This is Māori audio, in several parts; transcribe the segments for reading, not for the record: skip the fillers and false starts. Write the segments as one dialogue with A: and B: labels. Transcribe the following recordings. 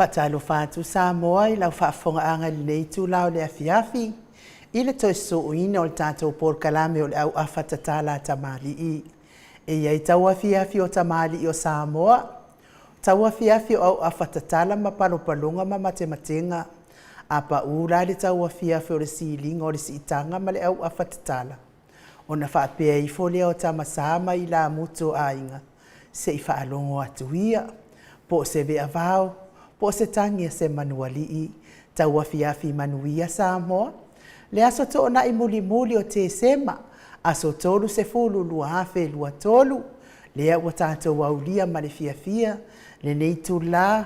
A: Whatalo whātu Samoa I lau whaafonga anga nei tū lau le afiafi. I le toi so uine o le tātou porkalame o le au awhatatala tamali I. E iai tau afiafi o tamali I o Samoa. Tau afiafi o au awhatatala ma palopalunga ma matematenga. Apa ura le tau afiafi o le silinga o le siitanga ma le au awhatatala. O na whaapea I folea o tamasama I la muto ainga. Se I whaalongo atuia. Po se vea vau. Po se tangia se manuali I, tau afiafi manuia Samoa. Le aso to na I muli muli o te sema, aso tolu se fulu lua hafe lua tolu, lea ua tātou aulia ma le fiafia, le nei tu la,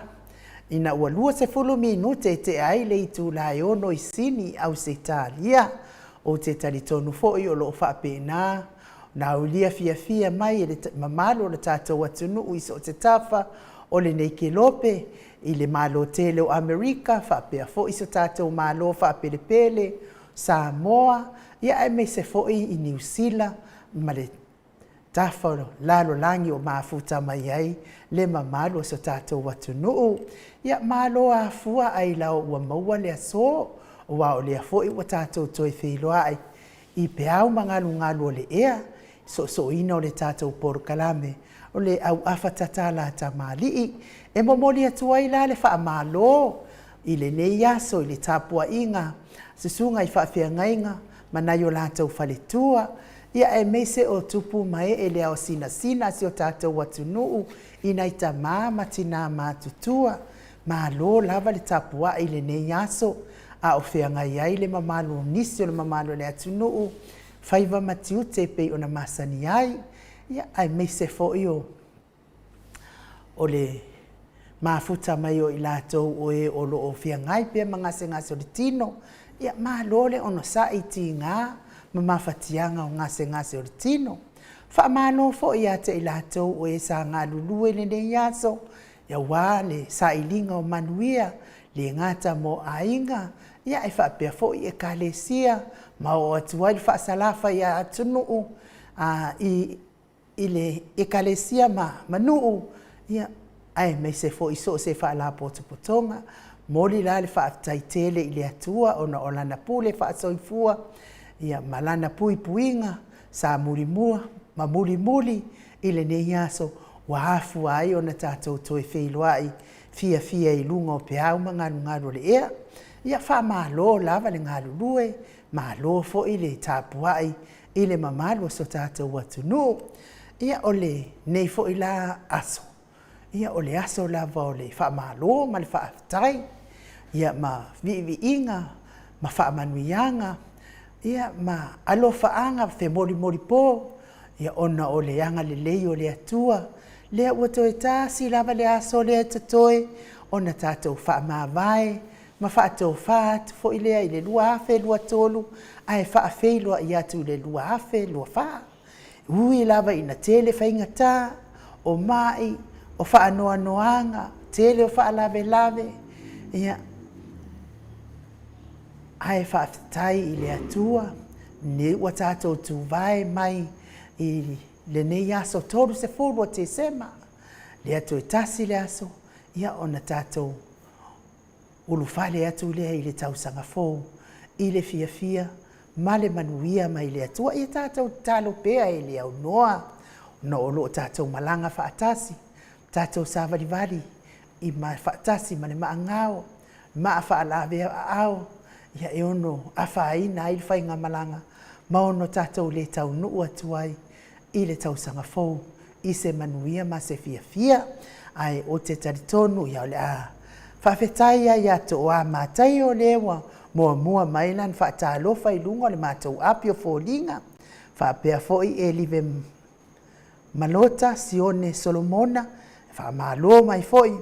A: ina ua lua se fulu minute te ai le I tu la ono I sini au se talia, o te talitonu foi o loo whaapena, na aulia fiafia mai le mamalo le tātou atunu uiso o te tafa, o le nei ke lope, I le malo tele o Amerika, whaapea fo iso tātou malo whaapele pele, Samoa, ia e me se fo I New Zealand, ma le tafa lalo langi o mafuta mai ai, le mamalo so tātou watunuu, ia malo a fua ai lau ua maua le aso, o wao le a fo I wa tātou toi whiloa ai, I peau mangalu ngalu o le ea, so ina o le tātou porokalame, o le au awhatatala tamali'i, e momoli atua I la le whaamalo, I le nei aso, I le tapua inga, susunga I whaawhiangainga, manai o lātou whaletua, ia e meise o tupu mai e le au sina si o tātou watunuu, I nei ta matina mātutua, malo lava le tapua I le nei aso, a o whiangai ai le mamalo nisi o le mamalo le atunuu, whaiva matiu te pei o na masani ai, ia ai meise fo o le mafuta mai o I lātou o e o lo o whiangai pia mangase ngase o le tino, ia mālole ono sa I ti ngā, ma mawhatianga o ngase o le tino. Wha māno fo I ate I lātou o e sa ngā lulue le ne yaso, ia wā le sa ilinga o manuia, le ngata mo ainga, ia e whaapea fo I e kalesia, ma o atua I wha salafa ia atunuu, I le ekalesia manuu, ia ai me se fo iso se fa la potopotonga moli la le fa taitele I le atua ona olana pule fa soifua ia malana puinga sa mulimua ma muli I le nei aso wa hafu ai ona tatou toi feiloai fia I lunga o peau mangalu le ea ia fa malo lava le ngalulue malo fo I le tapuai I le mamalo so tatou watunu ia ole nei fo I la aso. Ia o le aso lava o le whaamalo, ma le whaatai, ia ma viinga, ma whaamanuianga, ia ma alofaanga, fe mori po, ia ona o le anga le lei o le atua, lea ua toe tāsi lava le aso lea tatoe, ona tātou whaamawai, ma whaatou whaat, fo I lea I le lua afe, lua tolu, ai whaafeilua I atu le lua afe, lua wha. Ui lava ina tele whaingata, o mai, o whaanoa noanga, tele o whaalave, ia ai whaafitai I le atua, ne ua tātou tu vai mai I le nei aso toru se furu o te sema, le atu e tasi le aso, ia ona tātou ulufale atu lea I le tausanga fōu, I le fia, ma le manuia mai le atua, ia tātou talo pea e le au noa, no olo tātou malanga whaatasi, tātou sāwariwari I ma whaatasi ma le maangao, ma whaalawe au, ia e ono a whaina I whainga malanga, ma ono tātou le tau nuu atuai, I le tausanga fōu, I se manuia ma se fia, ai o te taritonu ia o le a. Whawhetai ai ato o a mātai o lewa, mua mailan whaatalofa I lunga le mātou api o fōlinga, whaapea fōi e live malota Sione Solomona, whaamalo mai foi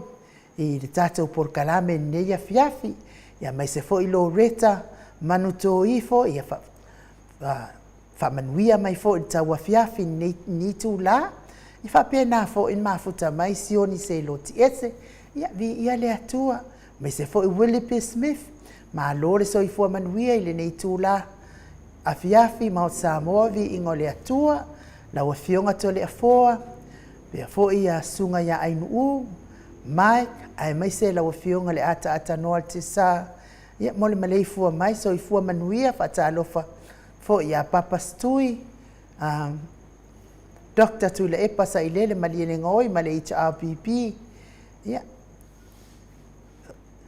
A: I le tātou porkalame neia fiafi, ia mai se foi Loretta manuto ifo, ia whamanuia mai foi taua fiafi ni tu la, I whapena foi mafuta mai Sione se loti ese, ia le atua, mai se foi Willie P. Smith, ma lore so I fua manuia I le nei tu la, a fiafi ma o Samoa vi ingo le atua, la ua fionga to le afoa, pea foi a sunga ia ainu mai ai mai se la fionga le ata no te sa ia mole malei fua mai so i fua manuia fa talofa fo ia papa stui Dr. Tula e pasa i lele maliene ngoi male HRPP ia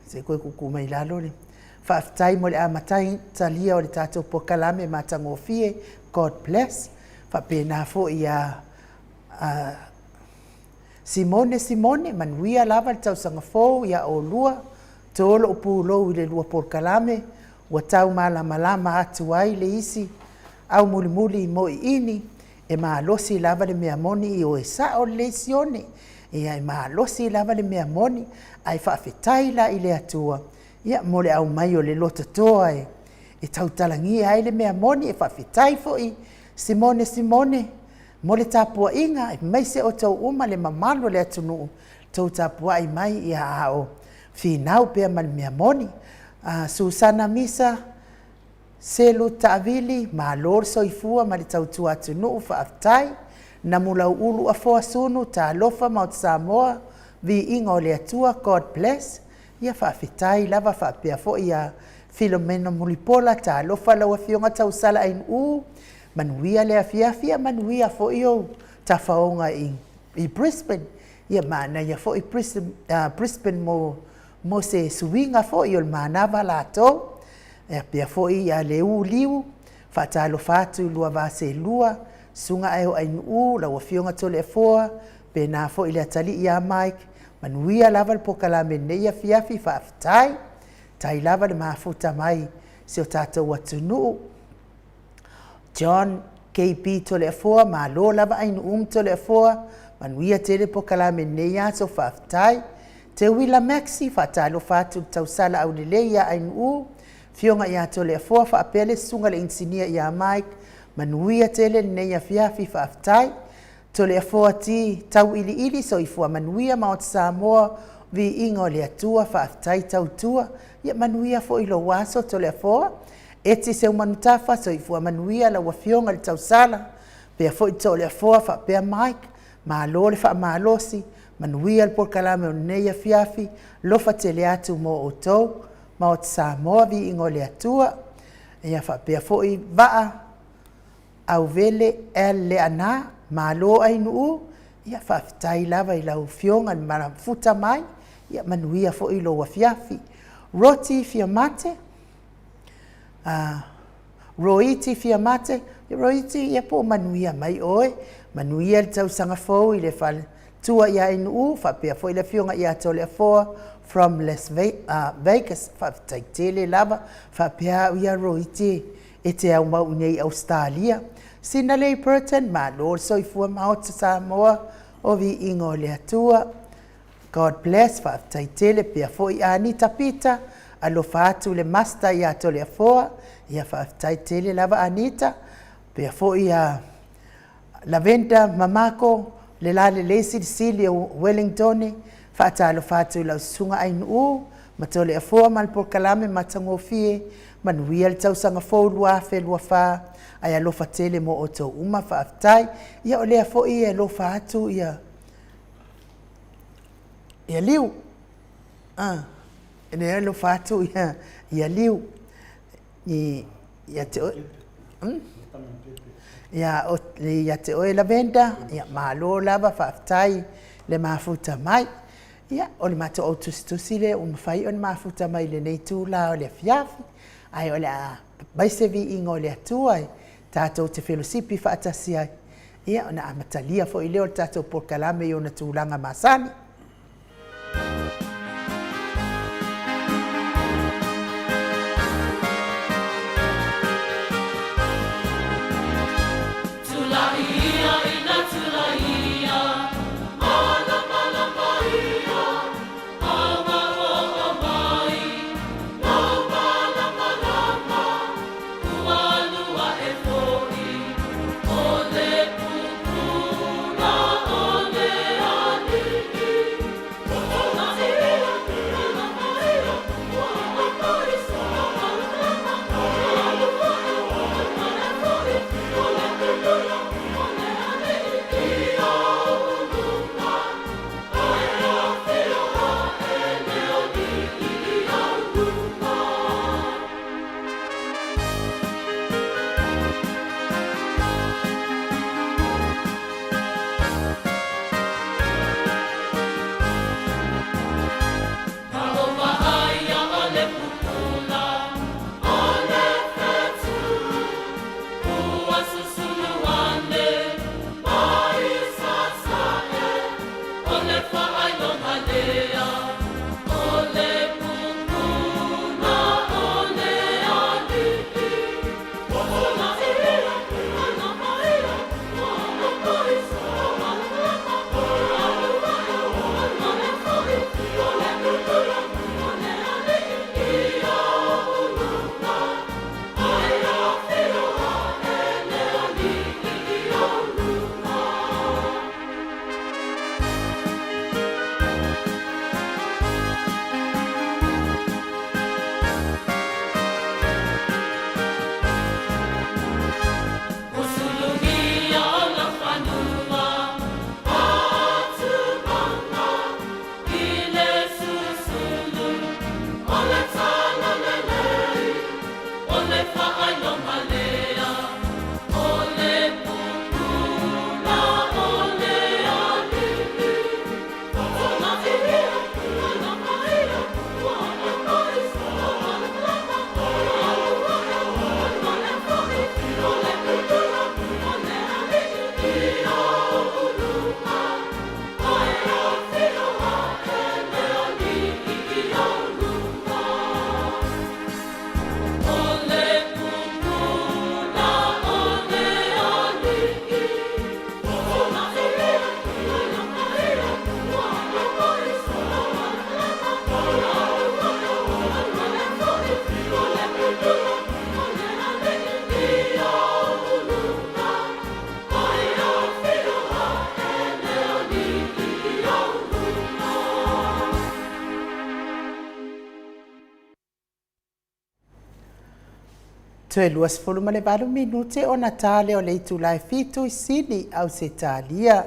A: se koe kuku mai lalo le whaafitai mo le amatai talia o le tātou pokalame matangofie God bless whapena fo ia Simone manuia lava le tausanga fōu ia o lua tolo upu lou i le lua pokalame ua tau malama atu ai le isi au muli mo i ini e maalosi lava le mea moni i o e sa o le sione ia e maalosi lava le mea moni ai whaafetai la i le atua ia mo le au mai o le lota toa e tautalangia ai le mea moni e whaafetai fo i Simone mo le tapua inga e mai se o tau uma le mamalo le atunu tau tapua i mai ia ao finau pea mal mea moni Susana Misa Selu Taavili ma lor soifua ma le tautua atunu whaafitai na mulau ulu a foa sunu ta lofa maut Samoa vi inga o le atua God bless ia whaafetai lava whaapea fo ia Filomena Mulipola ta lofa laua fionga tau sala ain manuia le afiafia manuia fo iyo ta whaonga i Brisbane ia maana ia fo i Brisbane mo se suinga fo iyo manava la to e pia fo ia le liu fatalo fatu lua vase lua sunga ai ainu la fionga tole foa pe na fo ile tali ia Mike manuia lava le pokalame ne ia fiafi faaftai tai lava le mafuta mai se o tatou atunu John KP tole foa ma lo lava ainu tole foa manuia tele pokalame ne ia so faaftai te wila maxi fatalo fatu tausala au le ia ainu fionga ia tole foa faapele sunga le insinia ia Mike manuia tele ne ia fiafi faaftai tole foa ti tau ili so ifua manuia maot Samoa vi ingo le atua faaftai tau tua ia manuia fo ilo waso tole foa eti se umanutafa so ifua manuia la wafionga le tausala pe fo tole foa faapea Mike ma lo le fa malosi manuia le pokalame o ne ia fiafi lofa tele atu mo otou maot Samoa vi ingo le atua ia faapea fo i vaa au vele le ana malo ainu ia faafetai lava i lau fionga ni marafuta mai ia manuia fo i lo wafiafi roti fiamate roiti fiamate roiti ia po manuia mai oe manuia le tausanga fou i le fal tua ia ainu faapea fo i le fionga ia tole foa from Las Vegas faafetai tele lava faapea ia roiti e te au mau nei Australia Sinalei Burton ma lo soifua maot Samoa o vi ingo le atua God bless faafetai tele pea fo i Anita Peter alo fatu le master ia tole foa ia faafetai tele lava Anita pea fo ia Lavenda Mamako le lale lesi Silio Wellington faatalo fatu la sunga ainu matole foa mal pokalame matangofie manuia le tausanga fou lua fe lua fa ai alofa tele mo oto uma faafetai ia o lea foʻi e alofa atu ia liu ene alofa atu ia liu ia te ia te oe lavenda ia malo lava faafetai le mafuta mai ia o le matou tusitusi le umafai o le mafuta mai lenei tula o le afiafi ai o le maise viiga o le atua tatou te felosipi faatasi ai ia ona amatalia foʻi lea o le tatou pokalame i ona tulaga masani Toe luas fulu ma le valu minute ona tale o le itu lai fitu I sini au se talia.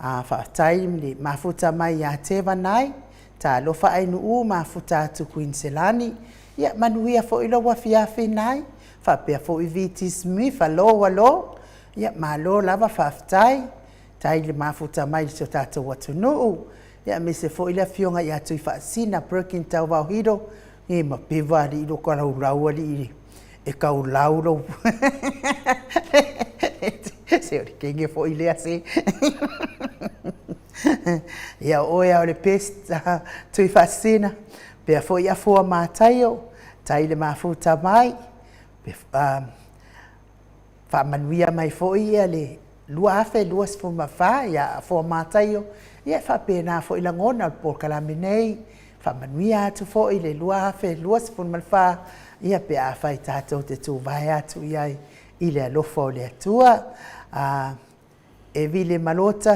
A: Whaatai le mafuta mai a te vanai. Ta lofa ainu u mafuta atu Queenselani. Ia manuia fo ilo wa fiafi nai. Whapea fo I vitis mi whalo walo. Ia malo lava whaatai. Tai le mafuta mai so tātou watu nuu. Ia me se fo ila fionga I atu I whaasina Perkin tau wau hiro. E ma pewa li ilo kwa rau rau ali ili. E kau lauro. Se ori kenge fo I lea se. Ia oia o le pesta tui whaasina. Pea fo I a fua mātaio. Tai le mafuta mai. Whaamanuia mai fo I le lua afe lua sfuma wha. Ia a fua mātaio. Ia whapena fo I la ngona o por kalame nei. Whaamanuia atu fo I le lua afe lua sfuma wha. Ia pe a whai tātou te tū vai atu iai I le alofa o le atua. E vile malota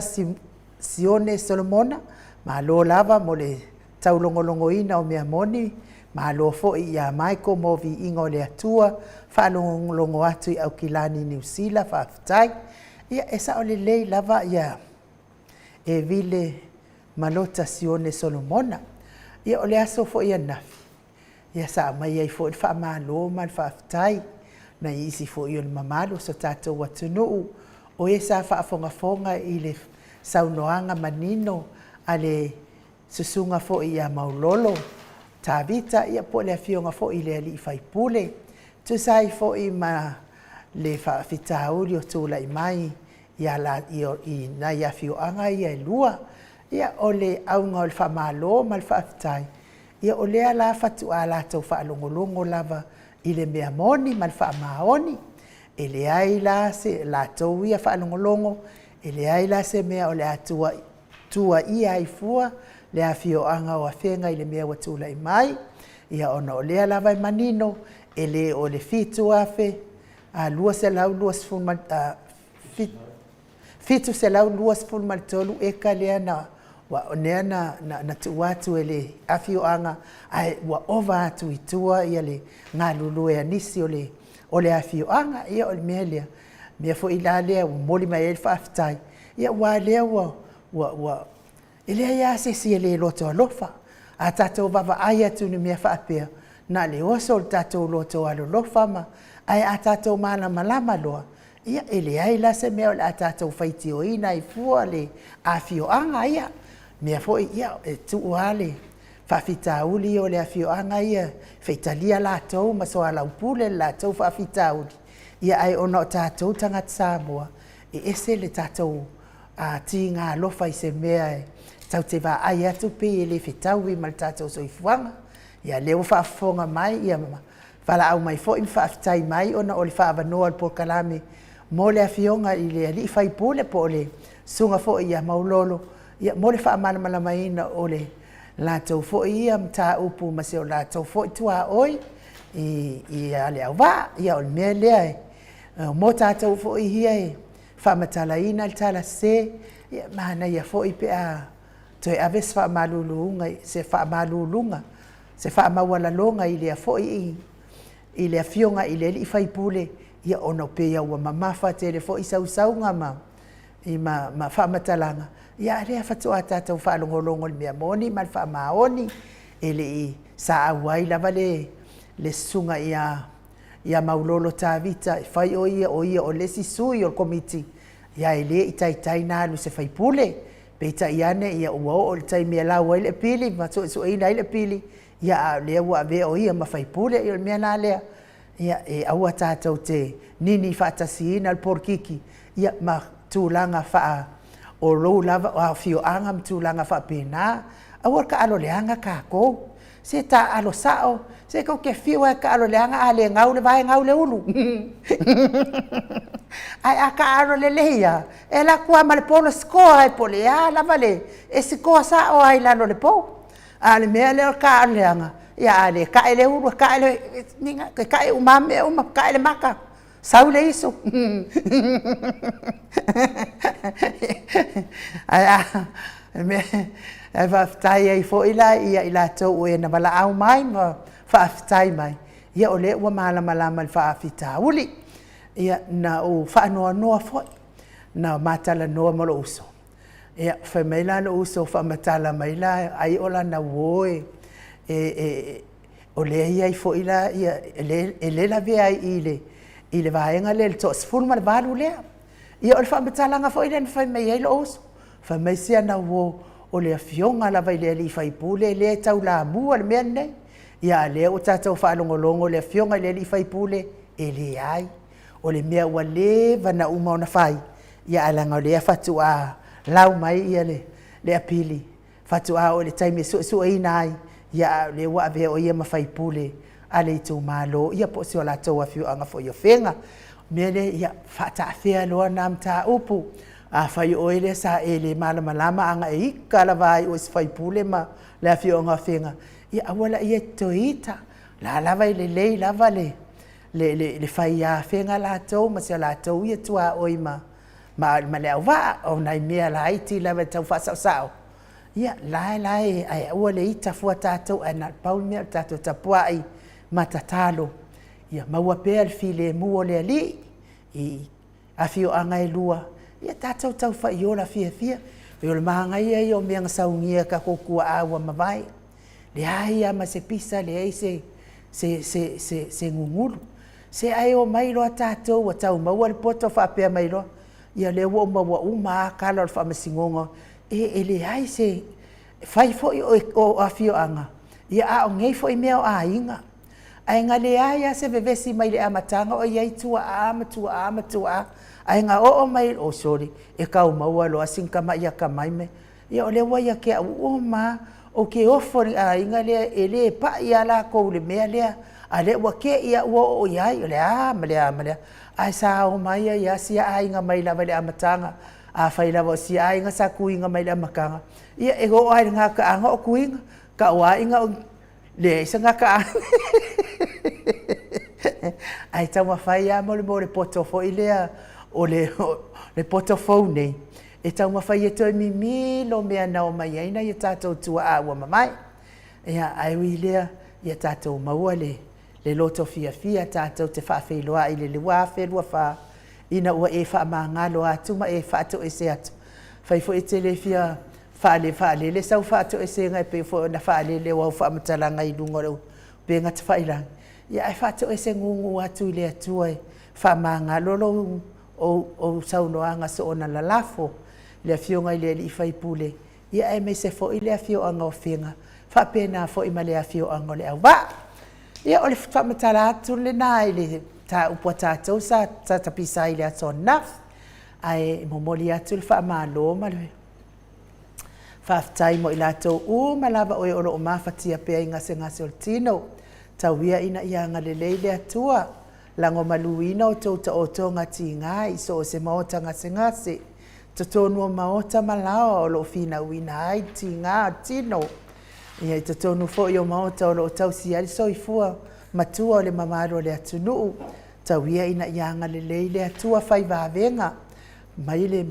A: Sione Solomona. Ma lo lava mo le taulongolongo ina o mea moni. Ma lo fo I a maiko mo vi ingo le atua. Whalongolongo atu I au kilani New Zealand whaafitai. Ia esa o le lei lava ia. E vile malota Sione Solomona. Ia o le aso fo ia nafi. Ia sa mai ai fo I whaamalo ma le whaafitai. Na isi fo I o le mamalo so tātou watunuu. O e sa whaafongafonga I le saunoanga manino a le susunga fo I a maulolo. Tā vita ia po le afionga fo I le ali I whaipule. Tu sai fo I ma le whaafitauri o tūla I mai. Ia la I na ia fioanga ia e lua. Ia o le aunga o le whaamalo ma le whaafitai. Ia o lea la fatu a la tau whaalongolongo lava I le mea moni ma le whaamaoni. E le ai la se la tau ia whaalongolongo. E le ai la se mea o le atua tua ia I fua. Le a fioanga o a whenga I le mea watula I mai. Ia ona o lea lava I manino. E le o le fitu afe. Lua se lau lua sfuma. Fitu se lau lua sfuma tolu e ka lea na. Wa onea na tuwatu ele afioanga ai wa ova atu itua ia le ngā lulu e anisi o le afioanga ia o le melia. Mea fo ila lea wa moli mai ele whaafitai. Ia wa lea wa ilea ia se si ele loto alofa. A tatou vava ai atu ni mea whaapea. Na le oso le tatou loto alo lofa ma. Ai a tatou mana malama loa. Ia ele ai la se mea o le a tatou whaiti o ina I fua le afioanga ia. Mea foi ia e tu ale whawhita uli o le afioanga ia whaitalia la tau ma so ala upule la tau whawhita uli ia ai ono tātou tangat Samoa e ese le tātou ti ngā lofa I se mea e tau te wā ai atu pe e le whetau I mal tātou soifuanga ia leo whaafonga mai ia mama whala au mai fo I whaafitai mai ona o le whaavanoa al por kalame mo le afionga I le ali whaipule po le sunga fo ia maulolo ia mo le whaamalamaina o le lātou fo ia mta upu ma se o lātou fo I tua oi I a le au wā ia o le mea lea e mo tātou fo I hia e whaamatalaina le tala se ia mahana ia fo I pe a toi aves whaamalulunga se whaamalulunga se whaamawalalonga I lea fo I le afionga I le li whaipule ia ono pe ia ua mamafa te le fo I sausaunga ma I ma whaamatalanga ia rea whatu a tātou whaalongolongo le mea moni, mal whaamaoni, e le I sa awai lava le sunga ia maulolo tā vita, whai o ia o lesi sui o komiti, ia e le I tai nā lu se whaipule, pe ta iane ia ua o le tai mea lau ai le pili, ma so eina ai le pili, ia lea ua ave o ia ma whaipule, ia le mea nā lea, ia e aua tātou te nini whaatasiina al porkiki, ia ma tūlanga whaa, o rou lava o fio anga mtulanga whapena. Awar ka alo leanga ka ko. Se ta alo sao. Se ko ke fio ka alo leanga a le ngau le vai ngau le ulu. Ai a ka alo le leia. E la kua ma le polo skoa ai pole a lava le. E si koa sa o ai lano le po. A le mea le ka alo leanga. Ia a le ka ele ulu ka ele ninga ka e umame ka ele maka. Saule iso. Ai whaftai ai fo ila ia ila tau e na wala au mai ma whaftai mai. ia o le ua malamalama le faafitauli ia na o faanoanoa foʻi na matalanoa ma lo uso ia fai mai la lo uso faamatala mai la ai o lana uoe o lea iai foʻi la ia e lē lave ai i le vaega le toʻasefulu ma le valu lea ia o le faamatalaga foʻi lena fai mai ai lo uso fai mai sia na uō o le afioga lava i le alii faipule lea e taulamua le mea lenei ia lea o tatou faalogologo le afioga i le alii faipule e lē ai o le mea ua lē vanauma ona fai ia alaga o lea fatuā lau mai ia le apili fatuā o le taimi e suʻesuʻeina ai ia le ua avea o ia ma faipule a le itou mālō ia po se o latou afioaga foʻi ofega mea le ia faataafea loa na mataupu afai o ele sa ele malamalama anga e ika lava ai o se faipule ma le afioaga ofega ia aua la ia toita la lava i lelei lava le faiafega latou ma se latou ia tuaoi ma le auvaa onai mea la iti lava tau faasaʻosaʻo ia lae ae ua le ita fua tatou ana pauli mea tatou tapuaʻi ma tatalo ia maua pea le filemu o le alii i afioaga e lua ia tatou taufaiōla fiafia e o le magagai ai o mea gasaugia ka kokua aua mavai leā ia ma se pisa leai se gugulu se ai o mai loa tatou ua taumaua le poto faapea mai loa ia le ua umauauma akala o le faamasigoga e leai se fai foʻi o afioaga ia aʻogei foʻi mea o aiga aiga leā ia se vevesi mai le amataga o iai tuaā ma tuaā aiga oo mai o sori e kaumaua loa sinkamaʻi akamai me ia o le ua ia ke aʻuʻu ma o ke ofo ni aiga lea e lē paʻi a lakou le mea lea a le ua keʻi aʻu oo iai o le ma lea ae sa o mai ia sia aiga mai lava le amataga afai lava o sia aiga sa kuiga mai le amakaga ia e oo ai le gakaaga o kuiga ka o aiga o le isa gakaaga ai taumafai ia mo le poto foʻi lea o le poto fou nei e taumafai e toe mimilo mea nao mai aina ia tatou tuaā ua mamai ia ai ui lea ia tatou maua le loto fiafia tatou te faafeiloaʻi le lua felua fa ina ua e faamagalo atu ma e faatoʻese atu fai foʻi te lē fia faalele sau faatoʻesega e pe foʻi ona faalele ua au faamatalaga i luga o leu pega tafailagi ia e faatoʻese gugu atu i le atua e faamagalo lou o saunoaga so ona lalafo le afioga i le alii faipule ia e maise foʻi le afioaga ofega faapena foʻi ma le afioaga o le auvaa ia o le faamatala atu lenā i le taupu a tatou sa tapisa ai le atonafi ae momoli atu le faamālō ma le faafetai mo i latou uma lava oe o loo mafatia pea i gasegase o le tino tauia ina iaga lelei le atua lago maluina o tou taʻotoga tigā i so o se maota gasegase totonua maota malaoa o loo finauina ai tigā o tino ia i totonu foʻi o maota o loo tausiali soifua matua o le mamalo o le atunuu tauia ina iaga lelei le atua faivavega mai le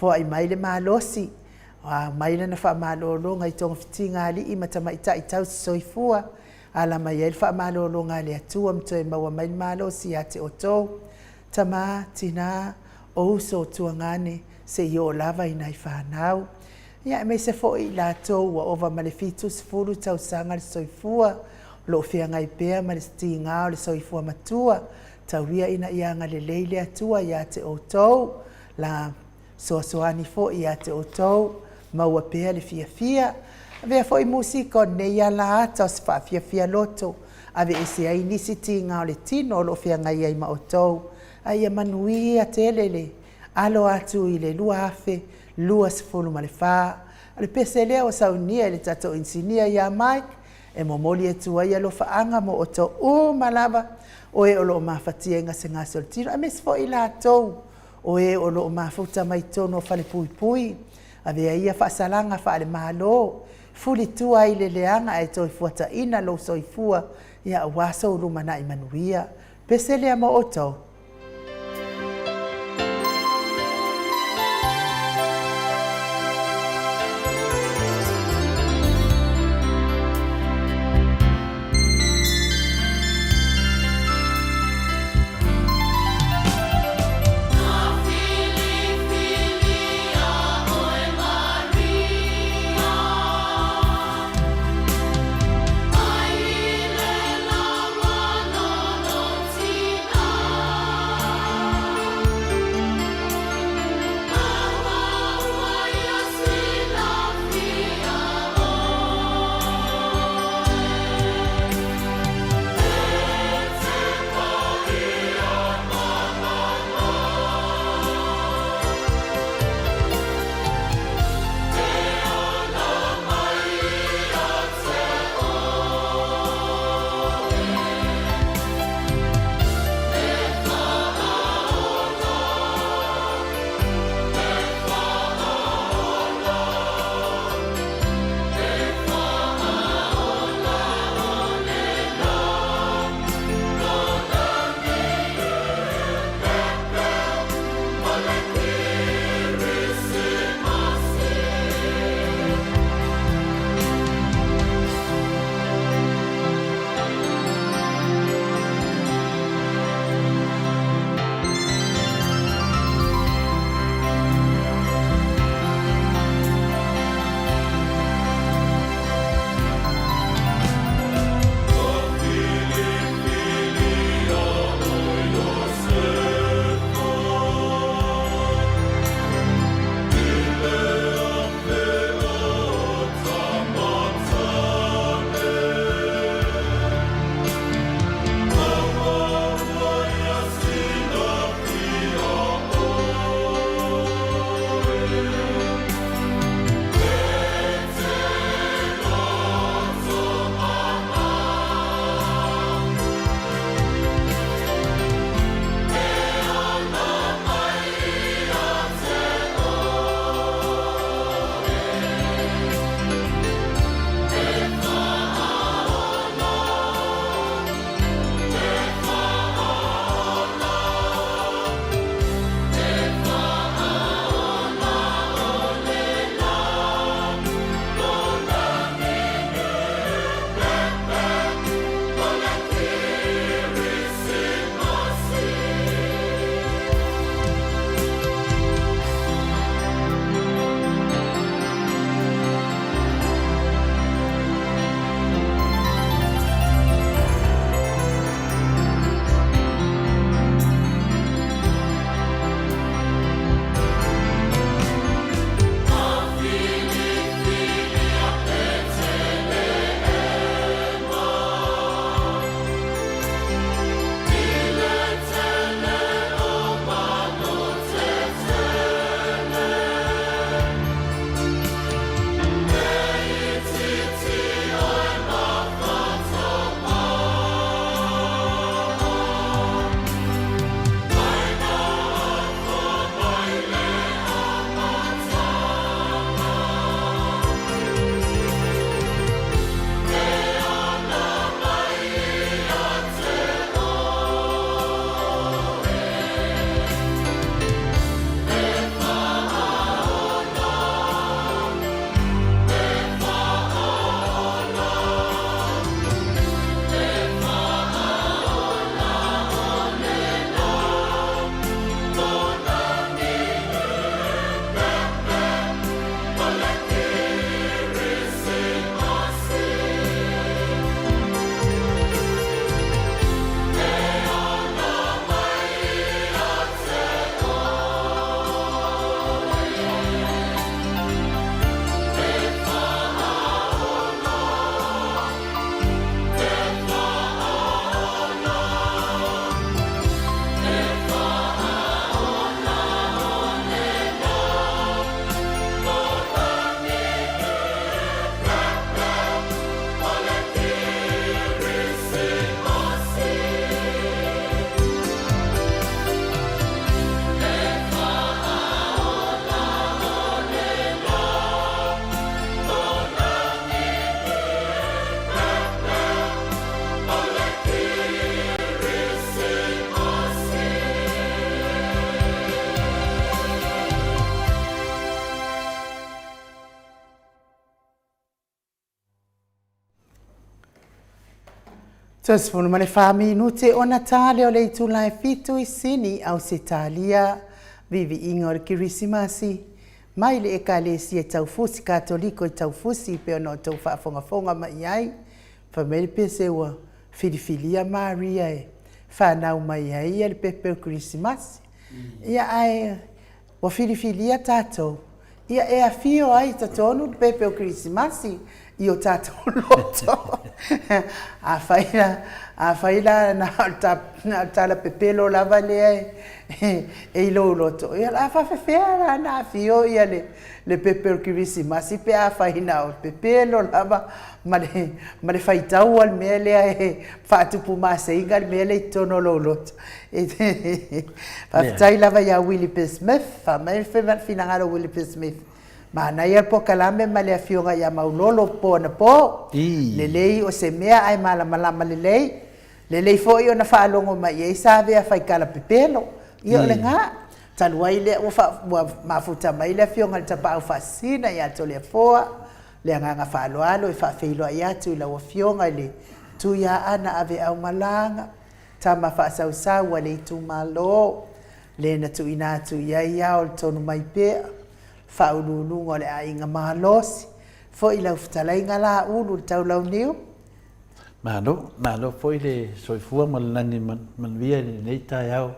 A: foaʻi mai le malosi mai lana faamālōloga i togafitiga alii ma tamaʻitaʻi tausoifua ala mai ai le faamālōloga a le atua ma toe maua mai le malosi iā te otou tamā tinā o uso o tuagane seʻi o lava ina i fanau ia e maise foʻi i latou ua ova ma le fitusefulu tausaga le soifua loo feagai pea ma le stigā o le soifua matua tauia ina iaga lelei le atua iā te outou la soasoani foʻi iā te outou maua pea le fiafia avea foʻi musika o lenei ala ata o se faafiafia loto ave ese ai nisi tigā o le tino o loo feagai ai ma outou aia manuia tele le alo atu i le lua afe lua sefulu ma le fā a le pese lea ua saunia i le tatou insinia iā Mike e momoli atu ai alofaaga mo o tou uma lava o e o loo mafatia i gasegase o le tino e mesi foʻi latou o e o loo mafuta mai tonu o falepuipui avea ia faasalaga faalemālō fulitua ai le leaga e toe fuataʻina lou soifua ia auā soulumanaʻi manuia pese lea mo outou Tosfunu male minute o Natale o le itulai fitu I sini au se talia vivi inga o le kirisimasi. Mai le ekalesi e taufusi katoliko I taufusi pe ono tau whaafonga mai ai. Whamele pese ua filifilia Maria e whanau mai ai le pepe o kirisimasi. Ia ai wa filifilia tatou. Ia e a fio ai tatonu le pepe o kirisimasi. I o tātou loto. A whaila na tala pepelo lava lea e ilo loto. Ia la whawhewhea na fio ia le pepelo kirisimasi pe a whaina o pepelo lava ma le whaitau al mea lea e whaatupu maseinga al mea le tono lo loto. Whawhitai lava ia Willie P. Smith, whamai whinangaro Willie P. Smith. Mana ia po kalame ma le afionga ia maulolo po na po. Lelei o se mea ai malama lelei. Lelei fo i o na whaalongo mai e sawe a whaikala pepelo. I o le ngā. Taluai le o mafuta mai le afionga le tapau whasina i ato le foa. Le nganga whaaloalo I whawheiloa i atu I la wafionga le tu ia ana ave au malanga. Tama whaasau wa le tu malo. Le na tu ina atu ia o le tonu mai pea. Whaululunga le a inga mahalosi. Fo I lau fitalai ngā la ulu tau lau niu.
B: Malo fo I le soifua malanani manvia nei tai au.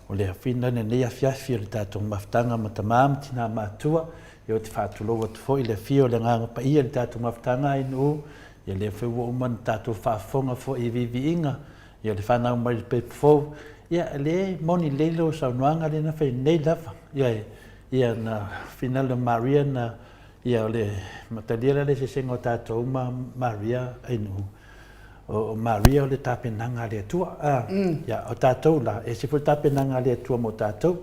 B: O le hawhina nei awhiawhi o le tātou maftanga matamam tina mātua. I o te whātuloa tu fo I le fio le nganga pa ia le tātou maftanga inu. I le whiua uman tātou whaafonga fo I vivi inga. I o le whanau mai le pepe fo. Ia le moni leilo sa unuanga le na whai nei lafa. Ia na finale Maria na ia le mataliera le sesengo tātou Maria ainu. O Maria o le tāpenanga le atua. Ia o tātou la, e sifo tāpenanga le atua mo tātou.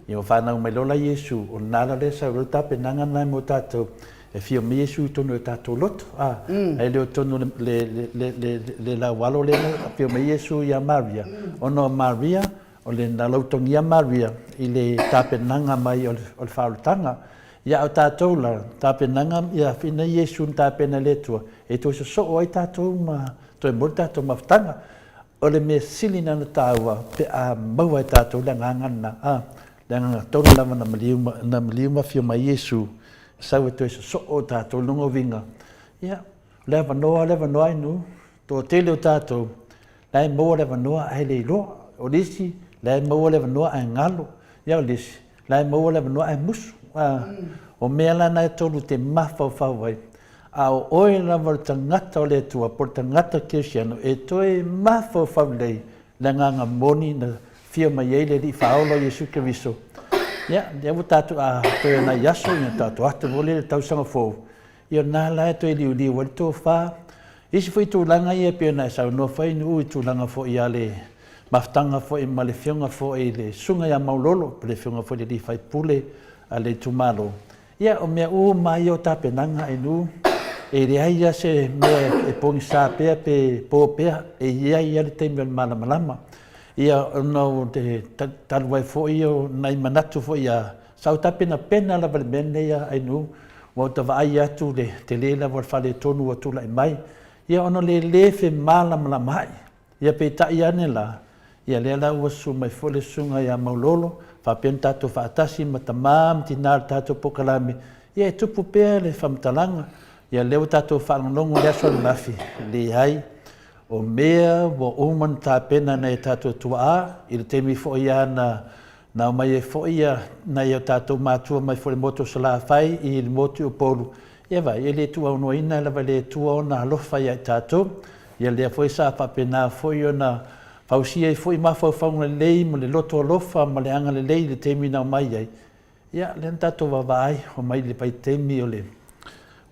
B: Ia o whanau mai lola Iesu, o nala le sa o tāpenanga nai mo tātou. E fio me Iesu tonu o tātou loto. E leo tonu le la walo le fio me Iesu ia Maria. Ono Maria, o le nalautongia Maria I le tāpenanga mai o le whaolutanga. Ia o tātou la tāpenanga ia whina Iesu tāpena le tua. E tō so o ai tātou ma tō e mori tātou mawhtanga. O le mea silina na tāua pe a maua e tātou le ngangana. Le nganga tōna lava na maliuma fio mai Iesu. Sau e tō e so o tātou lungo vinga. Ia, lewa noa inu. Tō tele o tātou. Lai moa lewa noa ai le iloa. O lisi. Lai maua lewa noa ai ngalo, ia o lisi. Lai maua lewa noa ai musu. O mea lana e tolu te mawhau ai. A o oe lava o tangata o le tua, por tangata kirsiano, e toe mawhau lei, le nganga moni na fia mai ei le li whaolo Iesu Keriso. Ia, o tātu a toe na yaso, ia tātu ata vole le tausanga fōu. Ia nā lai toe liu wali tō whā. Isi fo I tūlanga ia pia nai sau noa whai nu I tūlanga fo ia le maftanga fo I male fionga fo I le sunga ia maulolo, le fionga fo I le whai pule a le tumalo. Ia o mea mai o tāpenanga nu, e le aia se mea e pongi sā pea pe pō pea, e ia le teimi al malamalama. Ia ono te taluai fo I o nai manatu fo ia sau tāpena pena la vale mene ia nu, o ta vai atu le te lela wal whale tonu o tula I mai. Ia ono le lefe malamalama hai. Ia pe tai ane la. Ia lea la ua su mai fole sunga ia maulolo, whapen tātou whaatasi matamam tina tātou pokalame. Ia e tupu pēr le whamtalanga, ia leo tātou whaangonongo lea soa lafi. Le hai, o mea wo uman tāpena nei tātou tua a, I le temi fo ia na mai e fo ia na ia tātou mātua mai fole moto sala whai I le motu o polu. Ia vai, ia le tua uno ina, lava le tua ona alofa ia tātou, ia lea fo isa whapena fo ia na Fausia I foi mawhauwhaunga lei mo le loto alofa ma le anga le lei le temi nao mai ai. Ia, le antato wawai o mai le pai temi o le.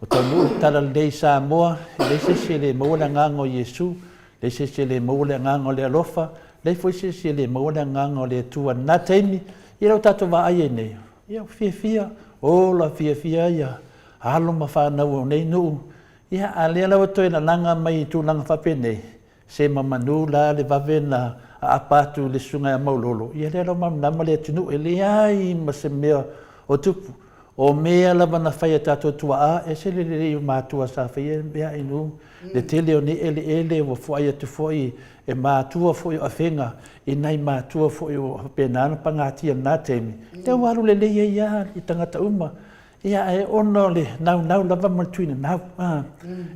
B: O taunu tala lei sa moa, le sese le maua ngango Iesu, le sese le maua ngango le alofa, le foi sese le maua ngango le tua na temi, ia lau tato wawai e nei. Ia, fia, o la fia ia, halo ma whanau o nei nuu. Ia, a lea lau atoe na langa mai tu langa whape nei. Se mamanu la le vave na apatu le sunga ya maulolo. Ia le alo mamnama le atunu e le ai ma se mea o tupu. o mea lava na whaia tātou tua e se le o mātua sa whaia mea inu. Le tele o ne ele o whaia tu whoi e mātua whoi o whenga e nei mātua whoi o penana pangatia nā temi. Te waru le ia i tangata uma. Ia e ono le nau lava matuina nau.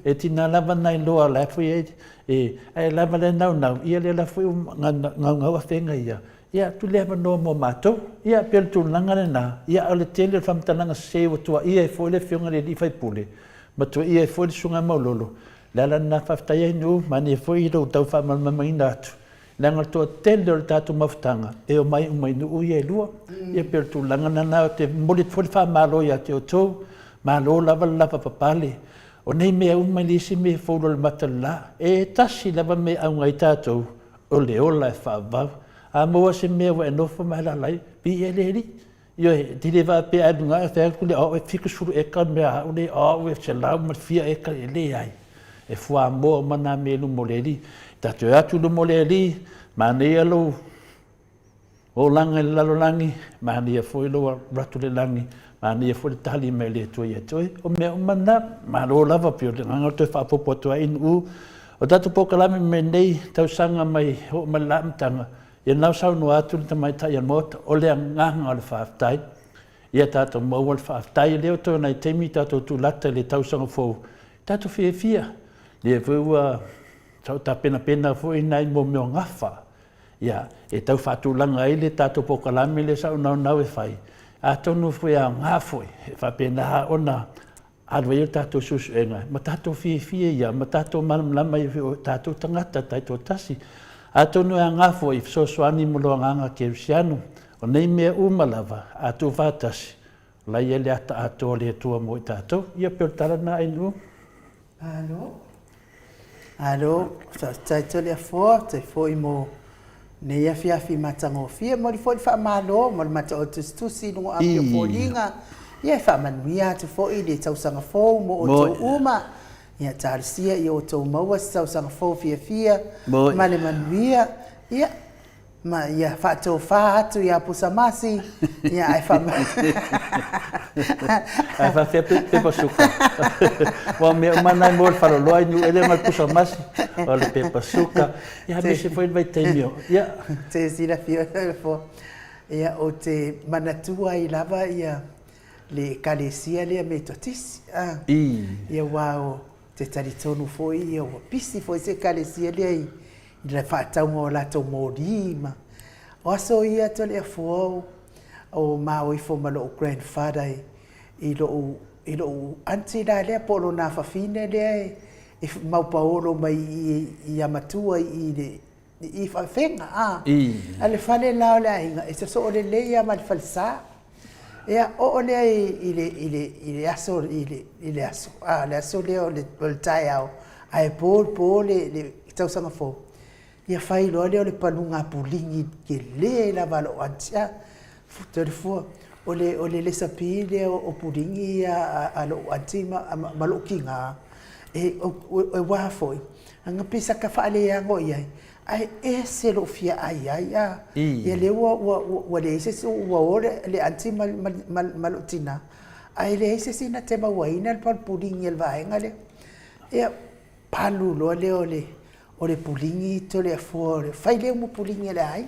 B: E tina lava nai loa la whoi e lava le nau. Ia le la whoi o ngau a whenga ia. Ia tu le no mo mato ia pel tu langa na ia ole tele fam tananga se o tua ia foi le fionga le fai pule ma tu ia foi sunga mololo la na fafta ia no mani foi do tau fa mal mai natu langa to tele o tatu maftanga e o mai no ia lua ia pel tu langa na te molit foi fa malo ia te o to malo lava papale o nei me mai lisi me foi le matala e tasi lava me au ngai tatu o le ola fa va a moa se mea wa e nofo mai la lai pi e le ri yo ti le va pe a dunga e fa ku le o e fiku suru e ka mea o le o e se la ma fia e ka le ai e fua mo mana me lu mo le ri ta te atu lu mo le ri ma ne lo o langa la lo langi ma ne foi lo ratu le langi ma ne foi tali me le to ye to o me o mana ma lo lava pio le nga te fa popo to in u o tatu po kala me nei tau sanga mai o malam tanga ia nau sau no atu te mai tai mot o le nganga le whaftai ia tātou mau le whaftai leo tō nei temi tātou tu lata le tausanga fōu tātou fia le vua tau ta pena fōu i nei mo meo ngawha ia e tau whatulanga i le tātou pokalame le sau nau e whai a tonu fōi a ngāwhoi e whapena ha ona alwa i tātou susu e ngai ma tātou fia ia ma tātou malamlama i tātou tangata tai tō tasi a tonu a ngafo i sosoani mulo nganga ke sianu o nei mea umalava a tu fatasi la ia le ata ato le tua mo tato ia per tarana inu
A: alo tai to le forte foi mo nei a fi matango fia mo foi fa malo mo mata o tu si no a ke folinga ia fa manuia tu foi le tau sanga fo mo o uma ia tarsia i o tau maua sau sanga fau fia ma le manuia ia ma ia whātou atu ia pusamasi ia ai
B: ai whawhia pepa suka wa mea manai mōr wharoloa inu ele mai pusamasi o le pepa suka ia me se foi vai teimio ia
A: te sira fio ia o te manatua i lava ia le kalesia lea me totisi ia wao te taritonu foi ia o pisi foi se kalesia lea i le whaatau mo lato mōrima. O aso ia to le afuau o Maui fo malo o grandfather i lo anti la lea polo na whawhine lea e maupaolo mai i amatua i whawhenga a le whale lao lea inga e so o le lea ma le whalisa ea o lea i le aso le aso lea o le tai au a e pōl le tausanga fo ia fai loa lea o le palunga pulingi ke le la valo antia futere fua o le lesapi lea o pulingi a lo anti ma lo kinga e wa foi anga pisa ka fa le yango ia ai ese lo fia ai ia le wa le ese wa ore le anti ma lo tina ai le ese sina te ma waina al pulingi el vaenga le ia palu lo le o le pulingi to le afore fai le mo pulingi le ai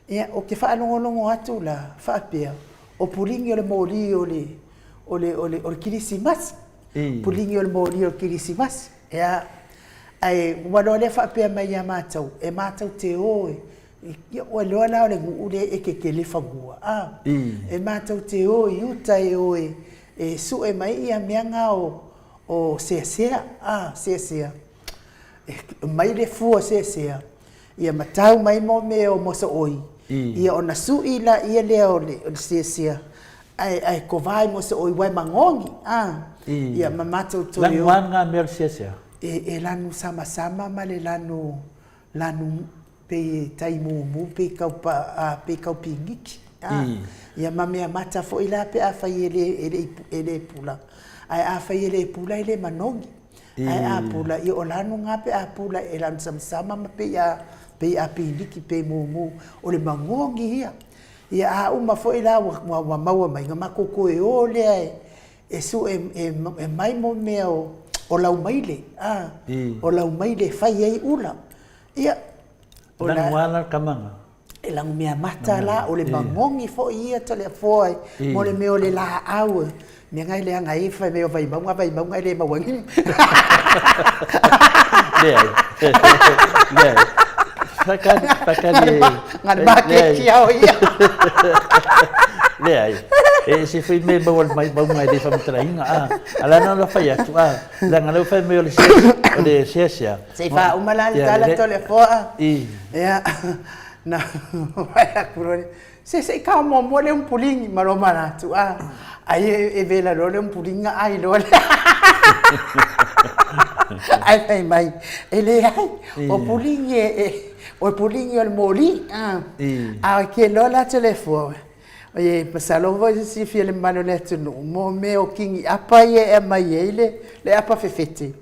A: e o ke fa longo atu la fa pia o pulingi le moli o le kirisimas pulingi le moli o kirisimas e ai wano le fa pia mai matau e matau te o lo la le ule e ke le fagua e matau te o uta e su e mai ia mianga o se mai le fua se ia matau mai mo me o mosa oi ia ona su ila ia le o le se ai ko vai mosa oi wai mangongi ia mamata to
B: yo nga mer se
A: e lanu sama ma le lanu pe taimu pe kau pingiki ia mamea mata fo ila pe a fai ele pula ai a fai ele pula ele manongi ai apula i o lanu ngā pe apula e lanu sama ma pe a pindiki pe mumu o le mangongi ia ia a uma foi la wa maua mai nga makoko e ole e su e mai mo meo o lau maile o lau maile fai ai ula ia
B: o la wala kamanga
A: e lang mea mata la o le mangongi fo ia tole foi mo le meo le la au me ngai le ngai fai meo vai maunga le mawangi
B: le Fakari
A: ngan ba ke kiao ia
B: le ai e se foi me mai di famtrainga ala no lo fai atu la ngalo fai me le sia
A: se fa umala tala telefo ia na vai akuro se ka mo le un puling maromana tu ai e vela lo le un puling ai lo ai fai mai ele ai o puling o puling o moli che lola telefo e pasalo voi si file mano letto no mo me o kingi apa e mai le apa fefete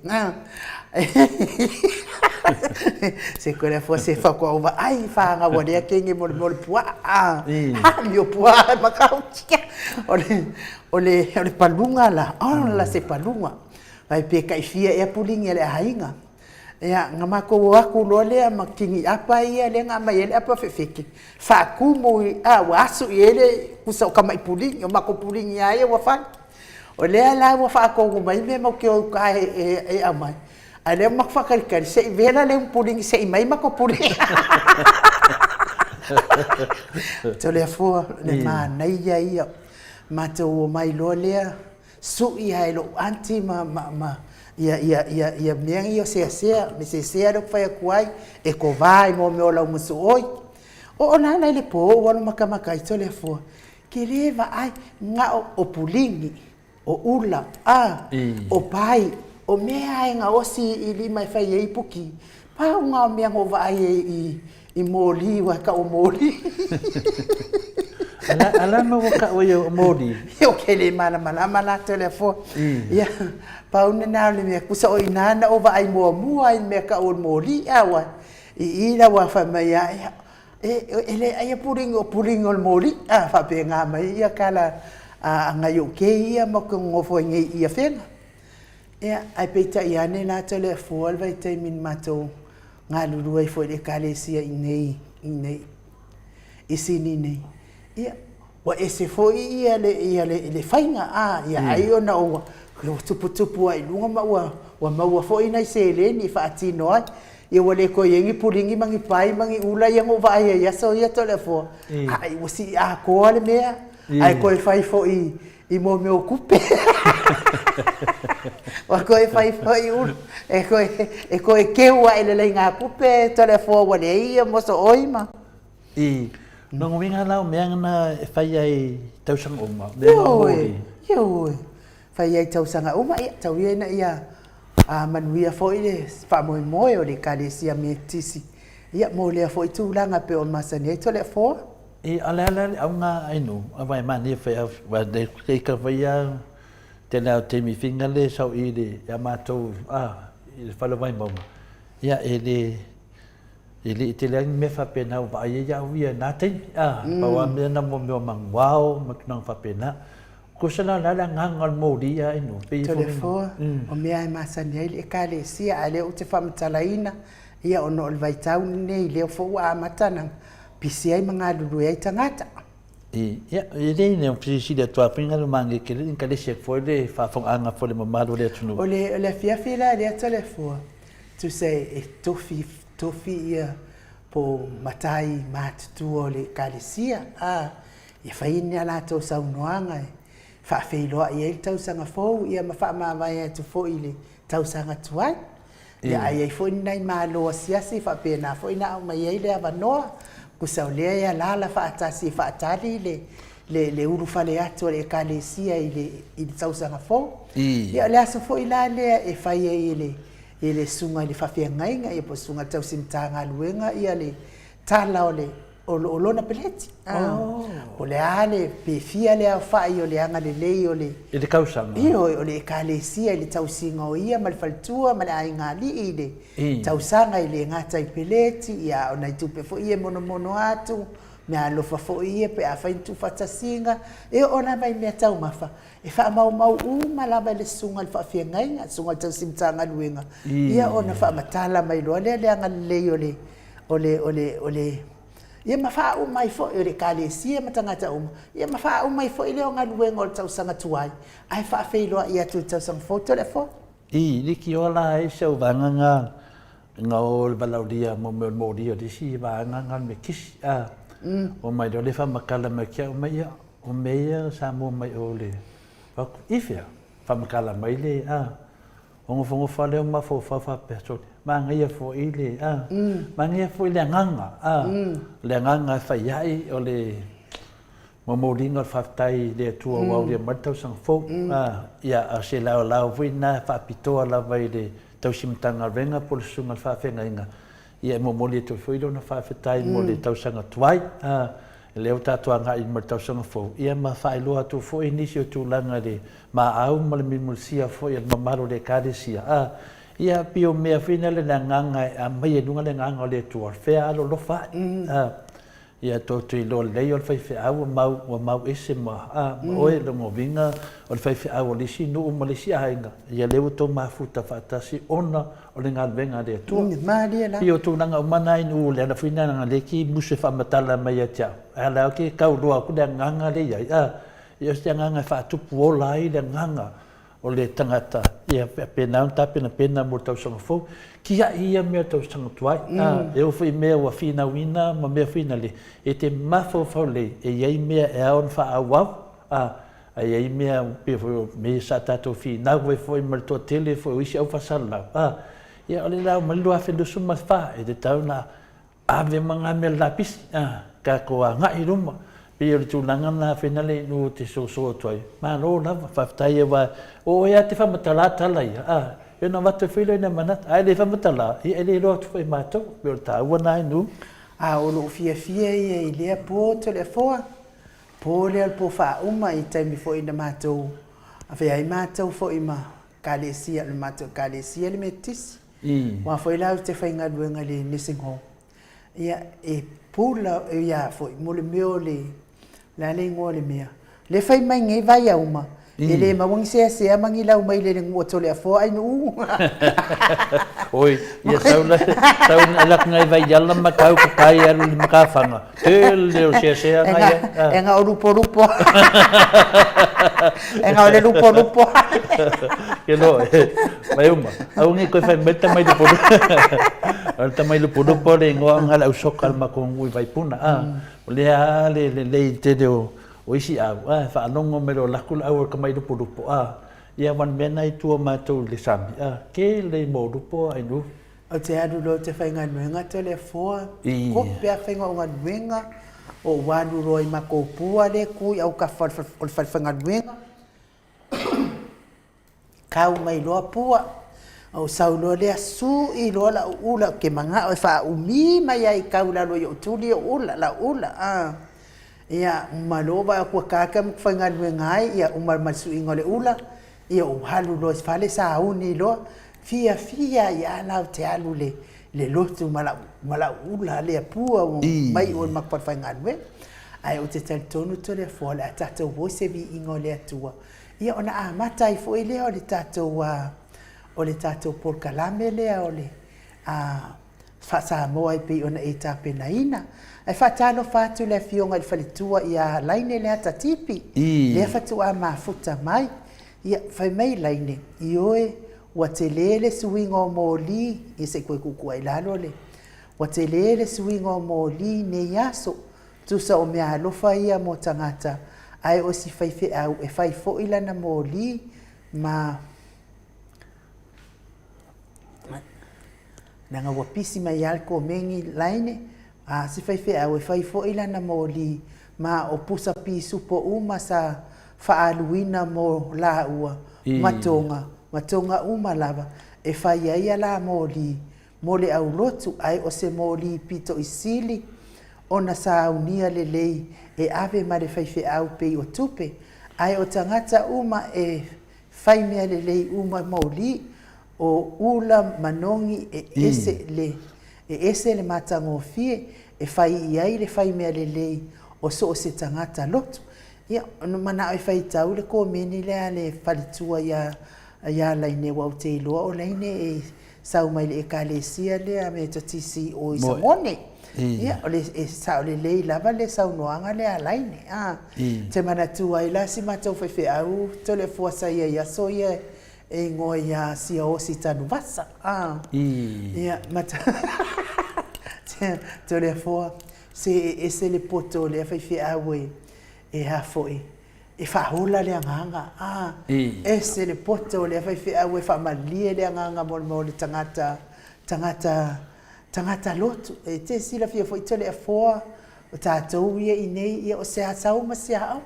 A: se quella fosse fa qua ai fa nga wole kingi mo pua mio pua ma kautia ole palunga la la se palunga vai pe kai fia e puling ele hainga ia ngama ko aku lole ma kingi apa ia le ngama ele apa fefeke fa kumo wasu ele kusa kama ipuling ma ko puling ia wa fa ole ala wa fa ko mai me mo ke o ka e amai ale ma fa kar se vela le puling se mai ma ko puling telefo le ma nei ia ma to mai lole su ia lo anti ma ia miang io se me se do fai kuai e ko vai mo me ola musu oi o nana le po o no makamaka i telefo ke leva ai nga o pulingi o ula o pai o me ai nga osi i li mai fai e puki pa nga me ngo vai i moli wa ka o moli
B: ala no ka o yo moli
A: yo ke le mana telefo ia paune na le me kusa o inana o vai mo ai me ka o moli awa i la wa fa mai ele ai puring o moli fa pe nga mai ia kala nga yo ke ia mo ko ngofo ngi ia fena ia ai pe ta ia ne na telefo al vai te min mato nga lulu ai fo le kale sia nei isini nei ia wa ese fo ia le fainga ia ai ona o tupu ai lunga ma fo ina sele ni fa atino ai ia wale ko yengi pulingi mangi pai mangi ula yang o vai ia so ia telefo ai wasi ko ale mea ai ko fai fo i mo me ocupe wa ko fai fo i ul e ko ke wa ele lenga ocupe telefo wale ia mo so oima
B: no winga la me na fai ai tau sang uma
A: yo fai ai tau sanga uma ia tau ia ia manuia foi le fa moi o le kalesia metisi ia mo le foi tu langa pe on masane telefo
B: ala au nga ai no vai mani fai va de ke vai te na te mi finga le sau i le ya mato il fa lo vai mo ia ele te le me fa pena va ia via nating pa wa me na mo mang wow mak nang fa pena ko sala la ngangal mo dia ino pe
A: telefo o me ai masani ai le kale sia ale o te famtalaina ia ono o vai tau nei le fo wa matana pisi ai manga lulu ai tangata
B: ia ele ne pisi de tua pinga lo mangi ke le kale se fo le fa fo anga fo le mamado le tunu
A: o le fia le telefo tu sei e tofi ia po matai mat tu o le kale sia ia faina la to sa unoanga fa feilo ia tau sanga fo ia ma fa ma vai tu fo ile tau sanga tuai ia ai fo nai malo sia si fa pena fo ina ma ia ile avanoa kusa le ia la fa atasi fa atali le uru fale atu le kale sia ile tau sanga fo ia le aso fo ila le e fa ile sunga ile fa fia ngai ia po sunga tau simtanga luenga ia le tala ole o lona peleti o le ale pe fia le fa io le anga le
B: le kausanga
A: io le kalesia le tausinga o ia mal faltua mal ainga li ile tausanga ile ngata i peleti ia ona tupe fo ia mono atu me alofa fo'i ia pe a fai tufatasinga e ona mai mea tau mafa e wha mau uma lava le sunga le whawhiangainga sunga tau simtanga luenga ia ona wha matala mai loa lea anga lei ole ia mawha umai fo'i o le kalesia matangata uma ia mawha umai fo'i leo ngā luenga o le tau sanga tuai ai wha whailoa ia tu tau sanga foto le fo
B: liki ola e sau vanganga ngā o le balauria mo ria di si vanganga me kisi o mai do le fa makala mai kia o mai o mea sa mo mai o le paku ifia fa makala mai le o ngofongo fa le ma fo fa peso ma ngia fo ile ma ngia fo ile nganga fa yai o le mo ringa fa tai le tua wa le matau sang fo ia a se la vina fa pitoa la vai le tau simtanga venga por sunga fa fenga ia mo le to foi na fa fetai mo le tau sanga tuai le o tatua nga i mo tau sanga fo ia ma fa loa tu fo inisio tu langa le ma au mo le mulsia fo ia mamaro le kadesia ia pio me fina le nganga a mai dunga le nganga le tu fe alo lo fa ia to tu lo le o fai fe au mau ese ma o e lo mo vinga o fai fe au le si no mo le si ainga ia le o to ma futa fa tasi ona o le ngal venga de tu io tu nanga mana inu le na fina nanga le ki muse fa matala mai atia ala ke kau roa ku le nganga le ia ste nganga fa tu pola i le nganga o le tangata ia pena pena mo tau sanga fo kia ia me tau sanga tuai e o foi me wa fina wina ma me fina le e te mafo fo le e ia me e on fa awau ai me pe fo me sa tato fina we foi mer to tele foi isi au fa sala ia ole la malu a fendo suma fa e te tau na ave manga me lapis ka ko nga i ruma pe o tu langa na finale no te so toi ma lo na fa tai wa o ia te fa matala tala ia e na vatu filo na manat ai le fa matala i ele lo tu fa mato pe o ta wa na nu
A: o lo fia i le po telefona po le po fa uma i tai mi fo ina mato a fe ai mato fo ima kalesia le mato kalesia le metis wa foi la te fa inga duenga le nursing home ia e pula ia foi mo le meo le la le ngole mea le fai mai ngai vai a uma ele ma wang se mangi la uma ile ngo tole fo ai nu
B: oi ia saula la ngai vai jalla ma kau ka kai ar ma ka fanga ele se ngai
A: enga o lupo enga le lupo
B: que no vai uma au ngi ko fai meta mai lupo al tamai lupo le ngo anga la usokal ma ko ngui vai puna le te deo o isi au fa longo me lo lakul au ka mai lupo ia wan mena i tua matou le sami ke le mo lupo ai nu
A: o te adu lo te whainga nuenga telefona ko pea whainga o ngā nuenga o wanu roi mako pua le kui au ka whainga nuenga kau mai loa pua o saulo le asu i loa la ula ke manga o wha umi mai ai kau la loa i o tuli o ula ia umaloba kua kaka whainga nuenga ia umarmasu ingo le ula ia o halu loa fale sa uni loa fia ia lau te alu le lotu mala ula le pua mai o makpawhainga nuenga ai o te tonu tole fola a tatou voise vi ingo le atua ia ona a mata i fo ile o le tatou por kalame le o le fa sa mo ai pe ona e tapena ina ai fa tano fatu le fionga i falitua ia laine le ata tipi le fatu a mafuta mai ia fai mai laine i oe wa te lele suinga o moli i se koe kuku ai lalo le wa te lele suinga o moli ne yaso tusa o mea alofa ia mo tangata ai o si fai fe au e fai fo ila na moli ma nanga wapisi mai alko mengi laine si fai fe au e fai fo ila na moli ma o pusa pisu po uma sa faaluina mo la ua matonga uma lava e fai ai la moli mole au lotu ai o se moli pito isili ona sa unia lelei e ave ma le fai au pe o tupe ai o tangata uma e fai mea lelei uma moli o ula manongi ese le matangofie e fai iai le fai mea lelei o so o se tangata lotu. Ia, no mana o fai tau le ko meni le le falitua ia laine wau te iloa o laine e sau mai le e kalesia le a me tatisi o i samone. Ia, o le e sao le lei lava le sau noanga le a laine. Te mana tua i la si matau fai au to le fuasa ia so ia e ngoi ia si o si tanu vasa. Ia, mata to le fua se le poto le fai au e hafoi e whahola le anganga e se le poto le whai au e whamalie le anganga mo le tangata lotu e te sila fia foi tole a foa o tātou ia i nei ia o se asau ma se au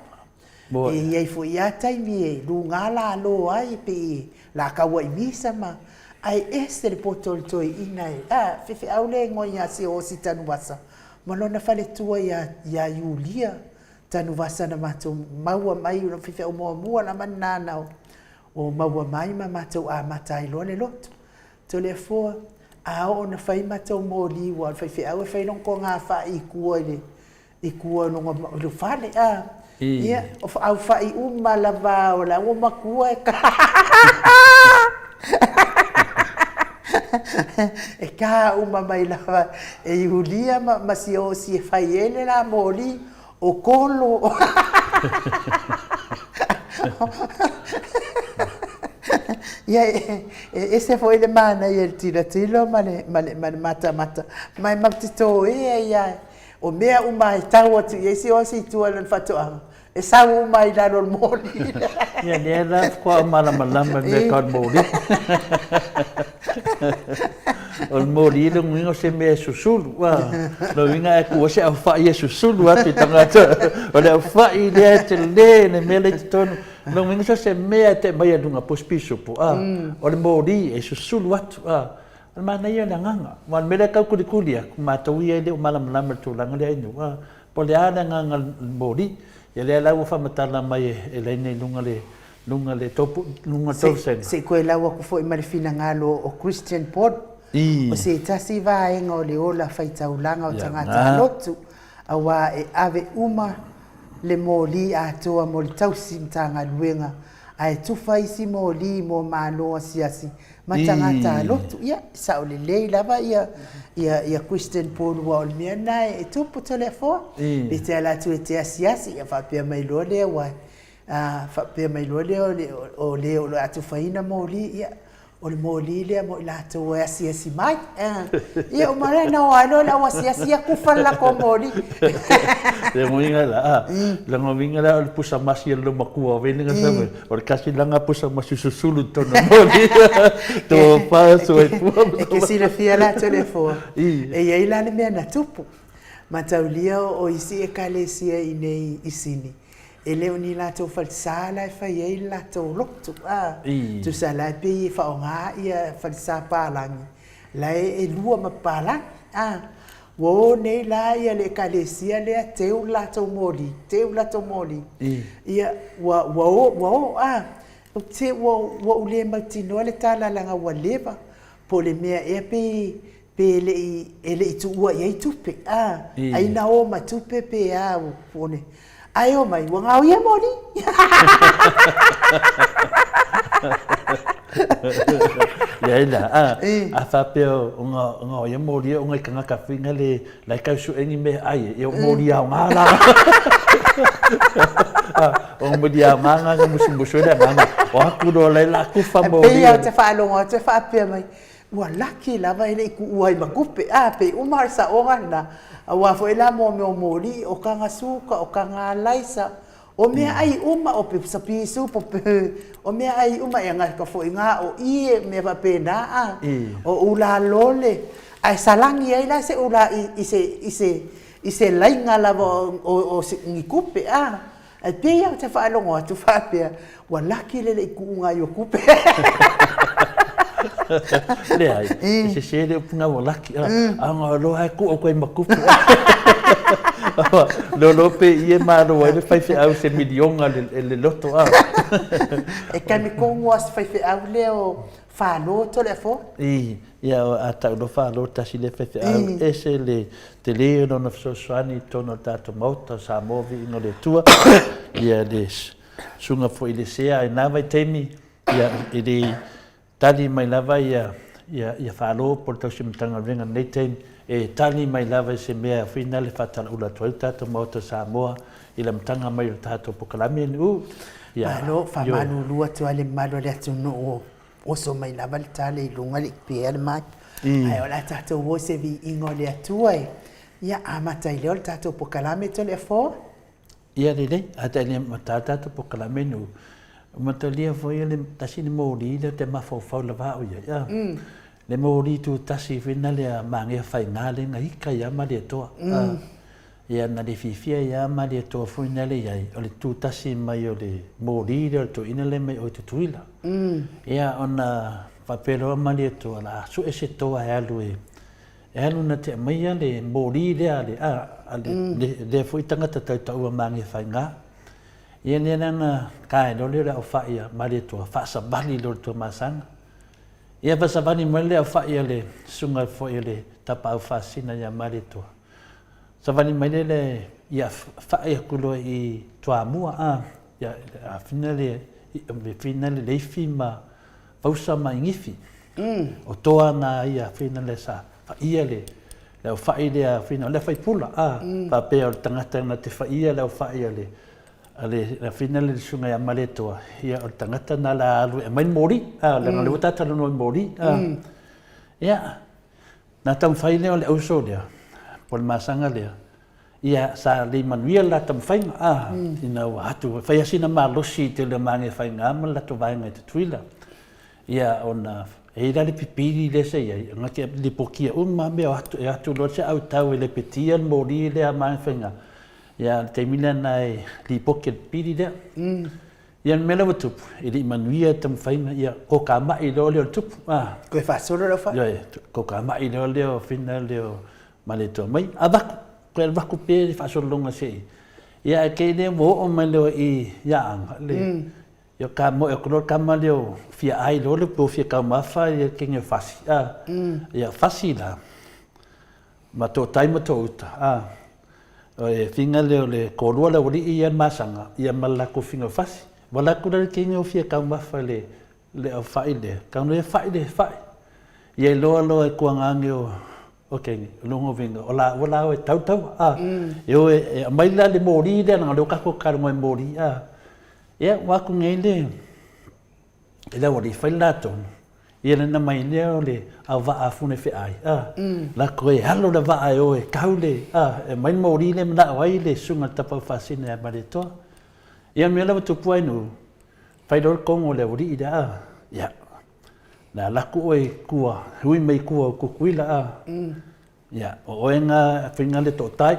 A: e iai foi ia taimi e runga la alo ai pe la kaua i misa ma ai e se le poto le toi ina e whi au le ngoi ia si o si tanu wasa ma lona whale tua ia Yulia tanu wasa na mātou maua mai no whiwhi o mua na manana o maua mai ma mātou a matai loa le lotu. To le fua a o na whai mātou mō liwa whiwhi au e whailong ko ngā wha i kua no ngā whale ia o au whai lava o la o makua e ka e ka mai lava e Yulia ma si o si e whai ele la mō li o kolo ia ese foi le mana ia tilo male mata mai matito ia o mea uma tau atu ia si o si tu al fatoa e sa mai la no moli
B: ia nela ko malama le ka moli o mori le ngingo se me susulu wa lo vinga e ku se a fa ye susulu atu tangata o le fa i le te le me le tonu lo ngingo se me te mai dunga pospiso po o le mori e susulu atu ma na ia nganga wan me le ka kulia ma to ia le malama tu langa le inu po le ana nganga mori ia le la fa matala mai e le nei lunga le topu lunga tausen
A: se ko la wa ku foi marifina ngalo o Christian Pod o se tasi vaenga o le ola faitaulanga o tangata lotu awa e ave uma le moli atoa mo le tausi mtanga luenga ai tufa isi moli mo malo asiasi matangata lotu ia sa o le lei lava ia Christian Paul wa o le mea e tupu telefo e te ala tu e te asiasi ia whapea mai loa lea wai whapea mai loa lea o le atufaina moli ia o le moli le mo la to asiasi mai ia o mare na o alo la asiasi ku fala ko moli
B: le moinga la la moinga la o pusa masi lo makua venga sabe o kasi langa pusa masi susulu to no moli to paso e
A: que si le fia la telefo e ia ila le me na tupu mataulia o isi e kalesia i nei isini e leo ni la to falsala e fai e la to lotu tu sala pe fa nga ia falsa palangi la e lua ma palang wo nei la ia le kalesia le teu la to moli ia wo o te wo le matino le tala langa wa leva po le mea e pe le itu ua ia tupe ai na o matupe pe pone ai o mai wanga o ia mori
B: ia a fa pe nga o ia mori o ngai kanga ka finga le la ka su eni me ai e o mori a ngala o mori a nganga nga musu le nganga o aku do le la ku fa mori
A: pe ia te fa longa te fa pe mai wa laki lava ele ku uai makupe pe umar sa orana wa foi la mo mori o kanga suka o kanga laisa o mea ai uma o pe sapi su o mea ai uma e nga ka foi nga o ie me va pena o ula lole ai salangi ai la se ula ise lainga lava o ngikupe ai pe ia te fa longo tu fa pe wa laki le ku nga yo kupe
B: le ai se le punga volaki anga lo ha ku o ko makupu lo pe ie maro e fai fe au se milionga le loto
A: e ka mi kon was fai fe au leo whālo tole fo.
B: Ia a tau no whālo tasi le whewhi au. Ese le te leo no na whasoswani tono tātou mauta sa mōwi ino le tua. Ia le sunga fo i le sea e nawa i teimi. Ia i le tali mai lava ia whālo por tau si mtanga ringa nei teimi. E tali mai lava i se mea whina le whatala ula tuau tātou mauta sa moa. I le mtanga mai o tātou pokalami ni u.
A: Malo, whamanu lua tua le malo le atu no o so mai lava le tale i lunga le pia le mai. Ai o la tātou o se vi ingo le atua e. Ia amata i leo le tātou pokalame to le fo?
B: Ia le, ata le tātou pokalame nu. Mata lia fo ia le tasi ni mōri le te mawhau la vāo ia. Le mōri tu tasi whina le a mangia whai ngā le ngā hika ia ma le toa. Ia na le fifia ia ma le toa fuina le iai, o le tūtasi mai o le mōri le o to ina le mai o te tuila. Ia ona whapero ma le toa la su e se toa e alu e. E alu na te maia le mōri le a le fui tangata tau taua mangi whai ngā. Ia le nana kai lo le au whaia ma le toa, whaasa bali lo le toa masanga. Ia whaasa bali ma le au whaia le sunga fo i le tapa au whaasina ia ma le toa. Savani mai le ia whae kulo i tua mua ia fina le leifi ma pausa ma ingifi. O toa na ia fina le sa ia le o whae le fina le whai pula pa pea o tangata na te whaia le o whae le fina le sunga ia male toa ia o tangata na la alu e mai mori le ngale utata no mori ia na tau whai leo le auso lea pol masanga lea. Ia sa le manuia la tam whainga ina watu whai asina malosi te le mange whainga ma la to vainga te tuila. Ia ona eira le pipiri le se ia ngake le pokia ma mea atu lo se au tau le petia mori le a mange whainga. Ia te mina nai li pokia piri le. Ia mela watupu ili manuia tam whainga ia ko ka mai lo leo tupu.
A: Koe whasoro lo wha?
B: Ia ko ka mai lo leo fina leo male to mai avaku. Koe waku pere whasolonga se. Ia kei leo mo o mai leo i yaanga. Ia ka mo e koro kama leo fia ai lo le po fia kau mawha ia kenga whasi. Ia whasi la. Ma tō taima tō uta. O e whinga leo le korua la wari i ian masanga. Ia malako whinga whasi. Walako la kenga fia kau mawha le au whai le. Kau no e whai le whai. Ia loa loa e kuangangi o okay, longo vinga. Ola o tau. Eu e mai la le mori le nga lo ka ko kar mo mori ia wa ku ngai le. Ela wori fai la ton. Ia na mai le a va a fune fe ai. La ko e halo la va ai o e kaule. E mai mori le na wai le sunga tapa fasina ba le to. Ia me la tu puai no. Fai do kongo le wori ida. Ia. Na laku oi kua, hui mai kua kukuila Ia, o oenga whina le tō tai.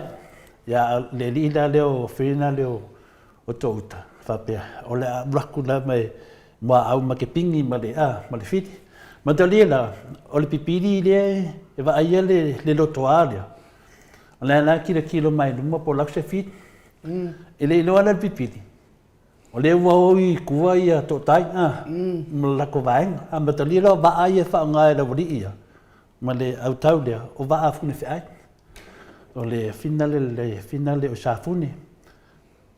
B: Ia, le lida leo, whina leo o tō uta, whapea. O le raku la mai, mua au ma ke pingi ma le whiti. Ma te lia la, o le pipiri le, e wa aia le loto alia. O le ana kilo mai luma po lau se whiti. E le iloa le pipiri. O le ua i kua ia tō tai, ma lako vaenga. Ma te lia la, wa aia whaonga la wari ia. Ma le au tau lea, o wa a fune whiai. O le finale o sa fune.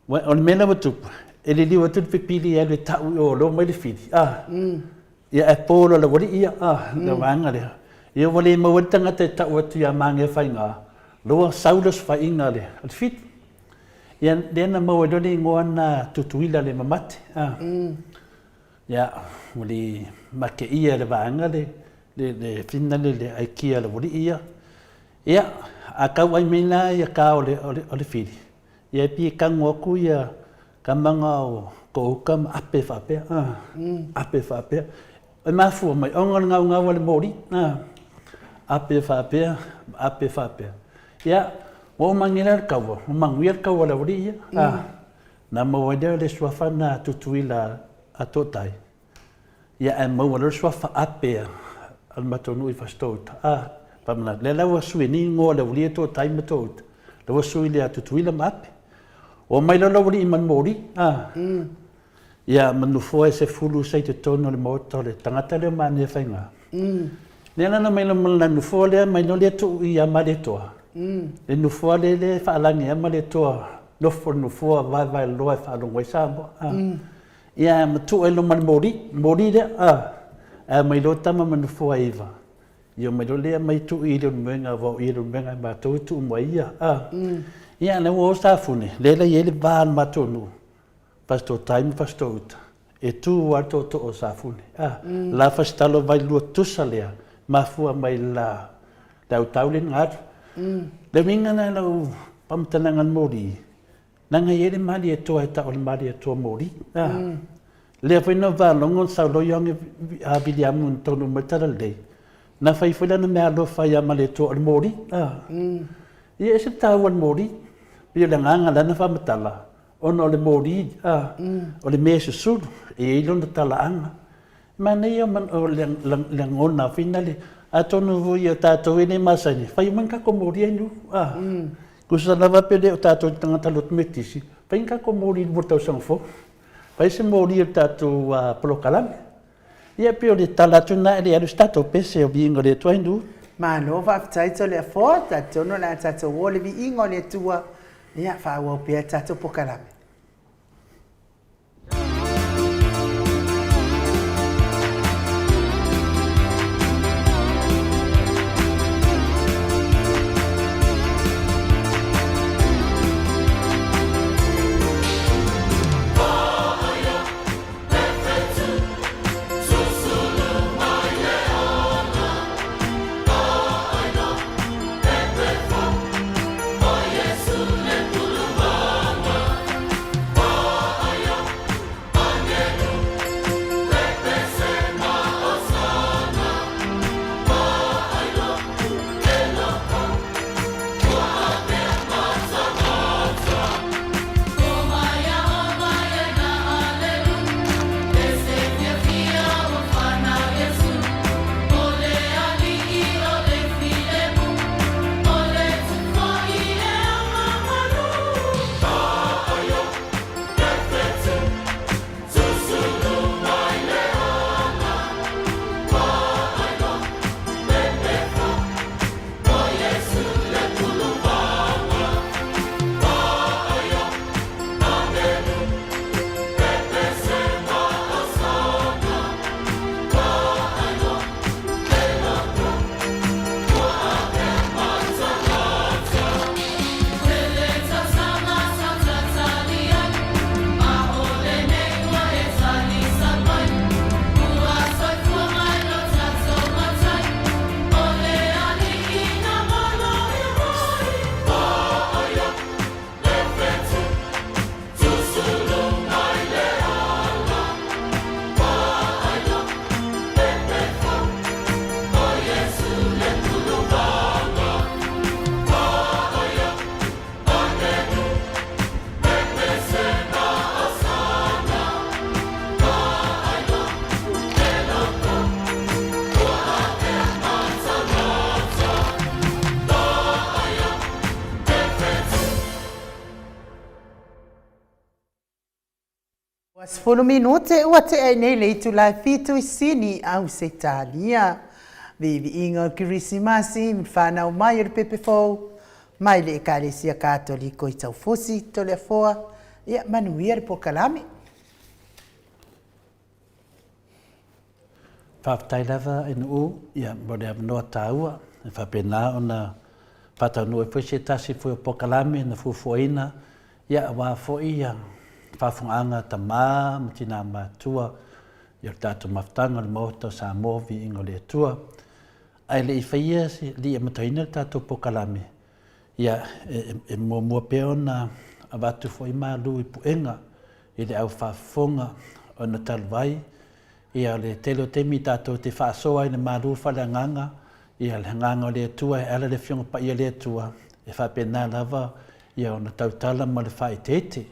B: O le mena watupu, e le liwa tutu pipili e le tau o lo mai le whiti. Ia e pōlo la wari ia, la wanga lea. Ia wale mawatanga te tau atu ia mange whainga. Loa saulos whainga lea, al whiti. Ia lena mawadoni ngoa na tutuila le mamate. Ia, wale make ia le wanga lea. Le finale le aikia le wuri ia. Ia, a kau ai mina ia ka o le whiri. Ia pi kango aku ia kamanga o ko ukam ape whapea. Ape whapea. E mafua mai, onga ngau le mori. Ape whapea. Ia, o mangira kaua, o manguia kaua le wuri ia. Na mawadea le suafana tutuila a tōtai. Ia e maua le suafa apea. Al matonu i fastouta. Pamana, le lawa sui ni ngoa le wuli to taima touta. Lawa sui le atu tuila mape. O mai la wuli i man mori. ia manufua se fulu sai te tono le moto le tangata le mane whainga. Nena na mai la nufua le mai no le tu ia ma le toa. Le nufua le whaalangi ama le toa. Nufua vai loa whaalongoi sāmo. Ia matu e lo man mori le mai lo tama manufua iwa. Ia mai lo le mai tu i le mwenga wau i le mwenga ma tu tu mai ia. Ia na wo safune le le van matonu. Pastor time pastor uta. E tu wato to o safune. La fastalo vai lu tusalea. Mafua mai la taulin ngat. Le minga na lo pamtanangan mori. Nanga yele mali e toa ta ol mali e toa mori. Le foi no va longon sa lo yong a biliamun tonu matara le. Na fai foi na me alo fai mali to ol mori. Ia se tawan mori. Ia le nganga lana fa matala. Ono le mori o le mese sur e ilo na tala anga. Mana ia man o le ngona finale atonu voi o tato ene masani. Fai man ka ko mori anu. Kusa lava pele o tato tangata lot metisi. Fai ka ko mori botau sangfo. Fai se mori o tato polokalame. Ia pe o le tala tuna ele alu stato pese o bingo le toindu.
A: Malo va taito le forta tono la tato wole bi ingo le tua. Ia fa wo pe tato pokalame. Folo minute ua te ai nei le itu lai fitu i sini au se talia. Vivi inga kirisimasi, mwhanau mai o pepe fau. Mai le ekalesia katoliko i tau fosi to le foa. Ia manuia le pokalame.
B: Whaptai lava inu u, ia mone amnoa taua. Whapena o na whatanu e pwese tasi fui o pokalame na fufuaina. Ia wa fo ia. Whawhunganga ta maa, mtina matua, i o tātou maftanga le moto sa movi ingo le tua. Ai le i whaia li e mataina tātou pokalame. Ia e mua peo na a watu fo i maa lui puenga, i le au whawhunga o na talwai. Ia le telo temi tātou te whaasoa i le maa lui whalanganga, ia le nganga o le tua, e ala le fionga pa i le tua, e whapena lava, ia o na tautala ma le whaitete.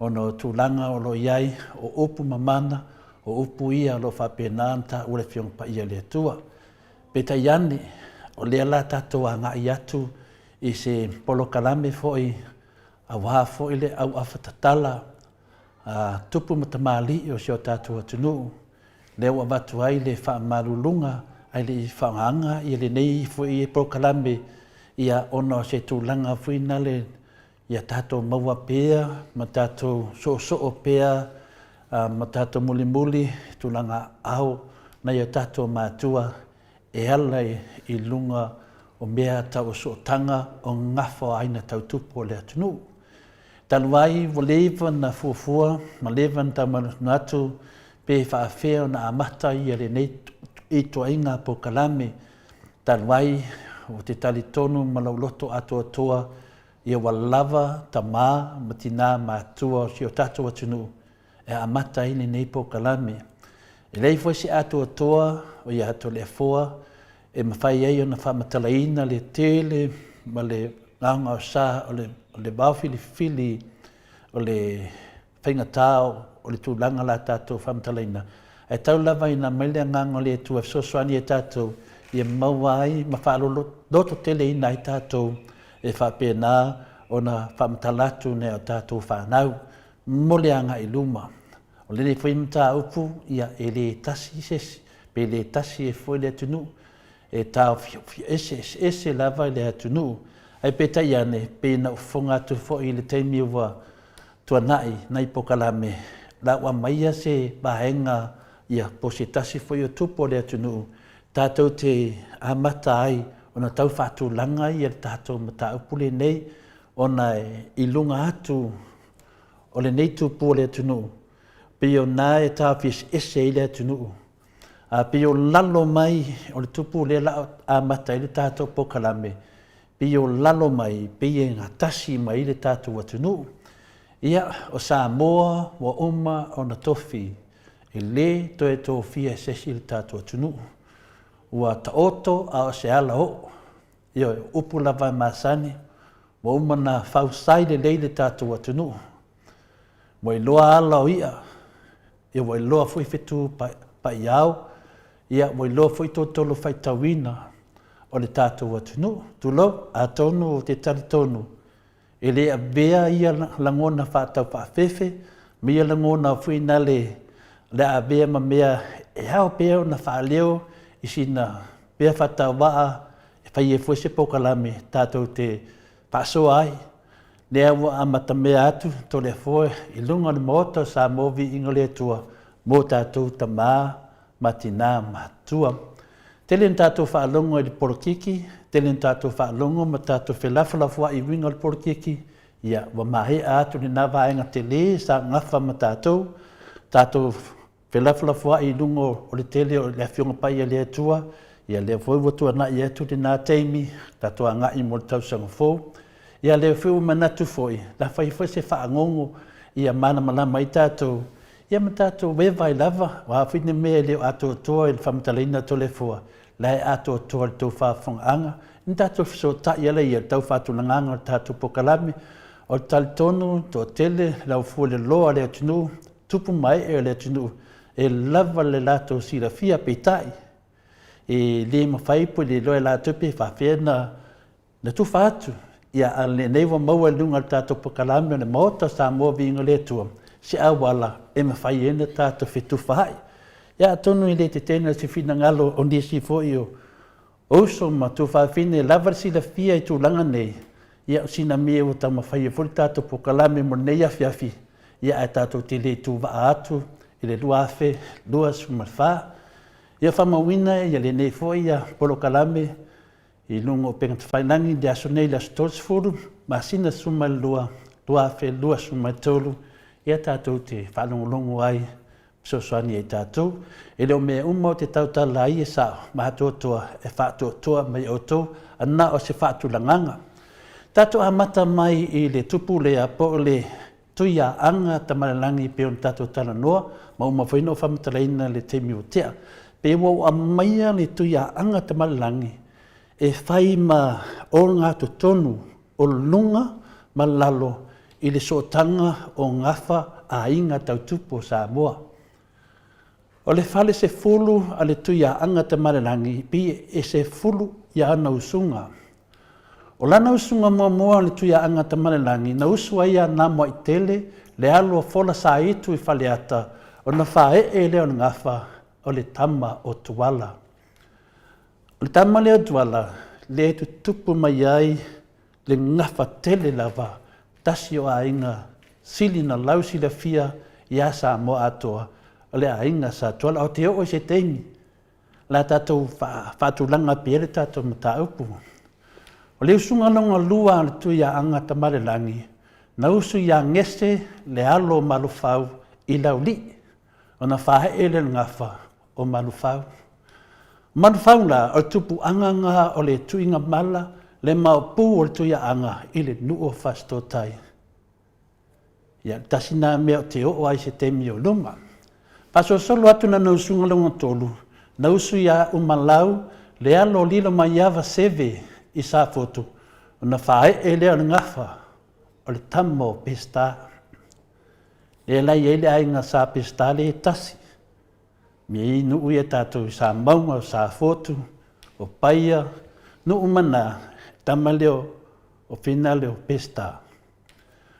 B: Ono tūlanga o lo iai o upu mamana, o upu ia lo whapenanta ule fiong pa ia le tua. Peta iane, o lea la tātou a ngā iatu i se polo kalame foi, a wā foi le au awhatatala, tupu matamali o sio tātou atunu. Leo watu ai le whaamarulunga, ai le whaanga, i le nei fui e prokalame, ia ona se tūlanga fuina le, ia tātou maua pēa, ma tātou so pēa, ma tātou muli tūlanga au, na ia tātou mātua, e ala i lunga o mea tau sootanga o ngawha aina tau tupu o le atunu. Taluai vo leiva na fuafua, ma leiva na tamanatu, pe whaafeo na amata i ale nei i toa inga po kalame. Taluai o te tali tonu malauloto atoa ia walawa ta ma tina mātua si o tātou atunu e amata i nei po kalame. E lei foi si atoa o ia ato le foa, e mawhai ei o na whamatalaina le tele, ma le nganga o sa, o le bawhili o le whaingatao, o le tūlanga la tātou whamatalaina. E tau lava i na maile nganga o le tu afsoswani e tātou, i e maua ai, ma whaalo loto tele ina i tātou, e whapena o na whamatalatu ne o tātou whanau, moleanga i luma. O le whaimata upu, ia e le tasi sesi, pe le tasi e foi le tunu, e tau ese lava le atunu ai peta iane pe na fonga tu fo i le taimi wa tua nai nai pokalame la wa maia se bahenga ia positasi fo i tupo le atunu tātou te amata ai ona tau fatu langa i tātou mata upule nei ona i lunga atu o le nei tupo le atunu pe o na e tau fis ese i le atunu pe o lalo mai o le tupu le la amata i le tātou pokalame. Pe o lalo mai, pe e ngatasi mai le tātou atunu. Ia o Samoa, wa uma o na tofi. E le toe tofi e sesi le tātou atunu. Ua taoto a o se ala o. Ia upu lava masani. Wa uma na fausai le le tātou atunu. Wa i loa ala o ia. Ia wa i loa fui fetu pa iau. Ia mo lo foi tolo fai tawina o le tātou atunu. Tulo a tonu o te tali tonu. E le abea ia langona whātau whaafefe, me ia langona fui na le abea ma mea e hao peo na whaaleo i sina pea whātau waa e whai e fuese pokalame tātou te pasoa ai. Lea wa amata mea atu to le foe i lunga le moto sa movi ingo le tua mo tātou tamaa matina matua. Tele tātou whaalongo i le porokiki, tele tātou whaalongo ma tātou whelawhalawha i winga le porokiki, ia wa mahe atu ni nā vaenga te le sa ngawha ma tātou, tātou whelawhalawha i lungo o le tele o le awhionga pai a le atua, ia le whauwatua na i atu ni nā teimi, tātou a ngai mo le tausanga fōu, ia le whiu manatu fōi, la whai whai se whaangongo, ia mana malama i tātou, ia matato wewa i lava, wa whine mea leo ato toa i le whamatalaina to le fua, lai ato toa le tau whaafonga, in tato so ta iala i le tau whaatulanganga o tato pokalame, o tali tonu, to tele, lau fua le loa le atunu, tupu mai e le atunu, e lava le lato si la fia peitai, e le mawhaipu le loa la tupe whawhia na tu whaatu, ia ale neiwa maua lunga tato pokalame, le maota sa mua vinga le tua, se awala e mawhai ena tātou whetu whai. Ia tonu i le te tēnā se whina ngalo o nisi fo i o oso ma tu whawhine lavar si la fia i tūlanga nei. Ia o sina mea o tau mawhai e furi tātou pokalame mo nei awhiawhi. Ia e tātou te le tū wa atu i le lua awhe, lua sumarwha. Ia whamawina ia le nei fo ia polokalame i lungo pengata whainangi le aso nei le aso tolsfuru ma sina sumai lua awhe, lua sumai tolu. Ia tātou te whalongolongo ai, sosoani e tātou. E leo mea umau te tautala ai e sao, mahatotoa e whaatotoa mai o tō, ana o se whaatulanganga. Tātou amata mai i le tupu le apo le tuia anga tamaralangi pe on tātou tala noa, ma uma whaino whamatalaina le teimi o tea. Pe wau a maia le tuia anga tamaralangi, e whai ma o ngā tonu o lunga ma lalo, i le sootanga o ngawha a inga tautupo Samoa. O le whale se fulu a le tuia anga te marelangi, pi e se fulu ia ana usunga. O lana usunga mua le tuia anga te marelangi, na usua ia nā moa i tele, le alo fola sa itu I faleata o na whae leo ngafa o le tama o tuala. O le tama leo tuala le tu tupu mai ai le ngafa tele lava tasi o ainga sili na lausi le fia ia sa mo atoa o le ainga sa tuala o te o se teimi la tatou whaatulanga pere tatou mata upu. O le usunga longa lua le tuia anga tamale langi na usu ia ngese le alo malufau I lauli o na whae le ngafa o malufau. Malufau la o tupu anganga o le tuinga mala le maupu o le tuia anga I le nuo fastotai. Ia tasina mea te o ai se temi o luma. Paso solo atu na usunga longa tolu na usu ia umalau le alo lilo mai ava seve I sa foto o na whae leo ngafa o le tamo pesta. E lai ele ainga sa pesta le tasi. Mi nuu e tātou sa maunga o sa fotu, o paia, nuu mana tama leo o whina leo pesta.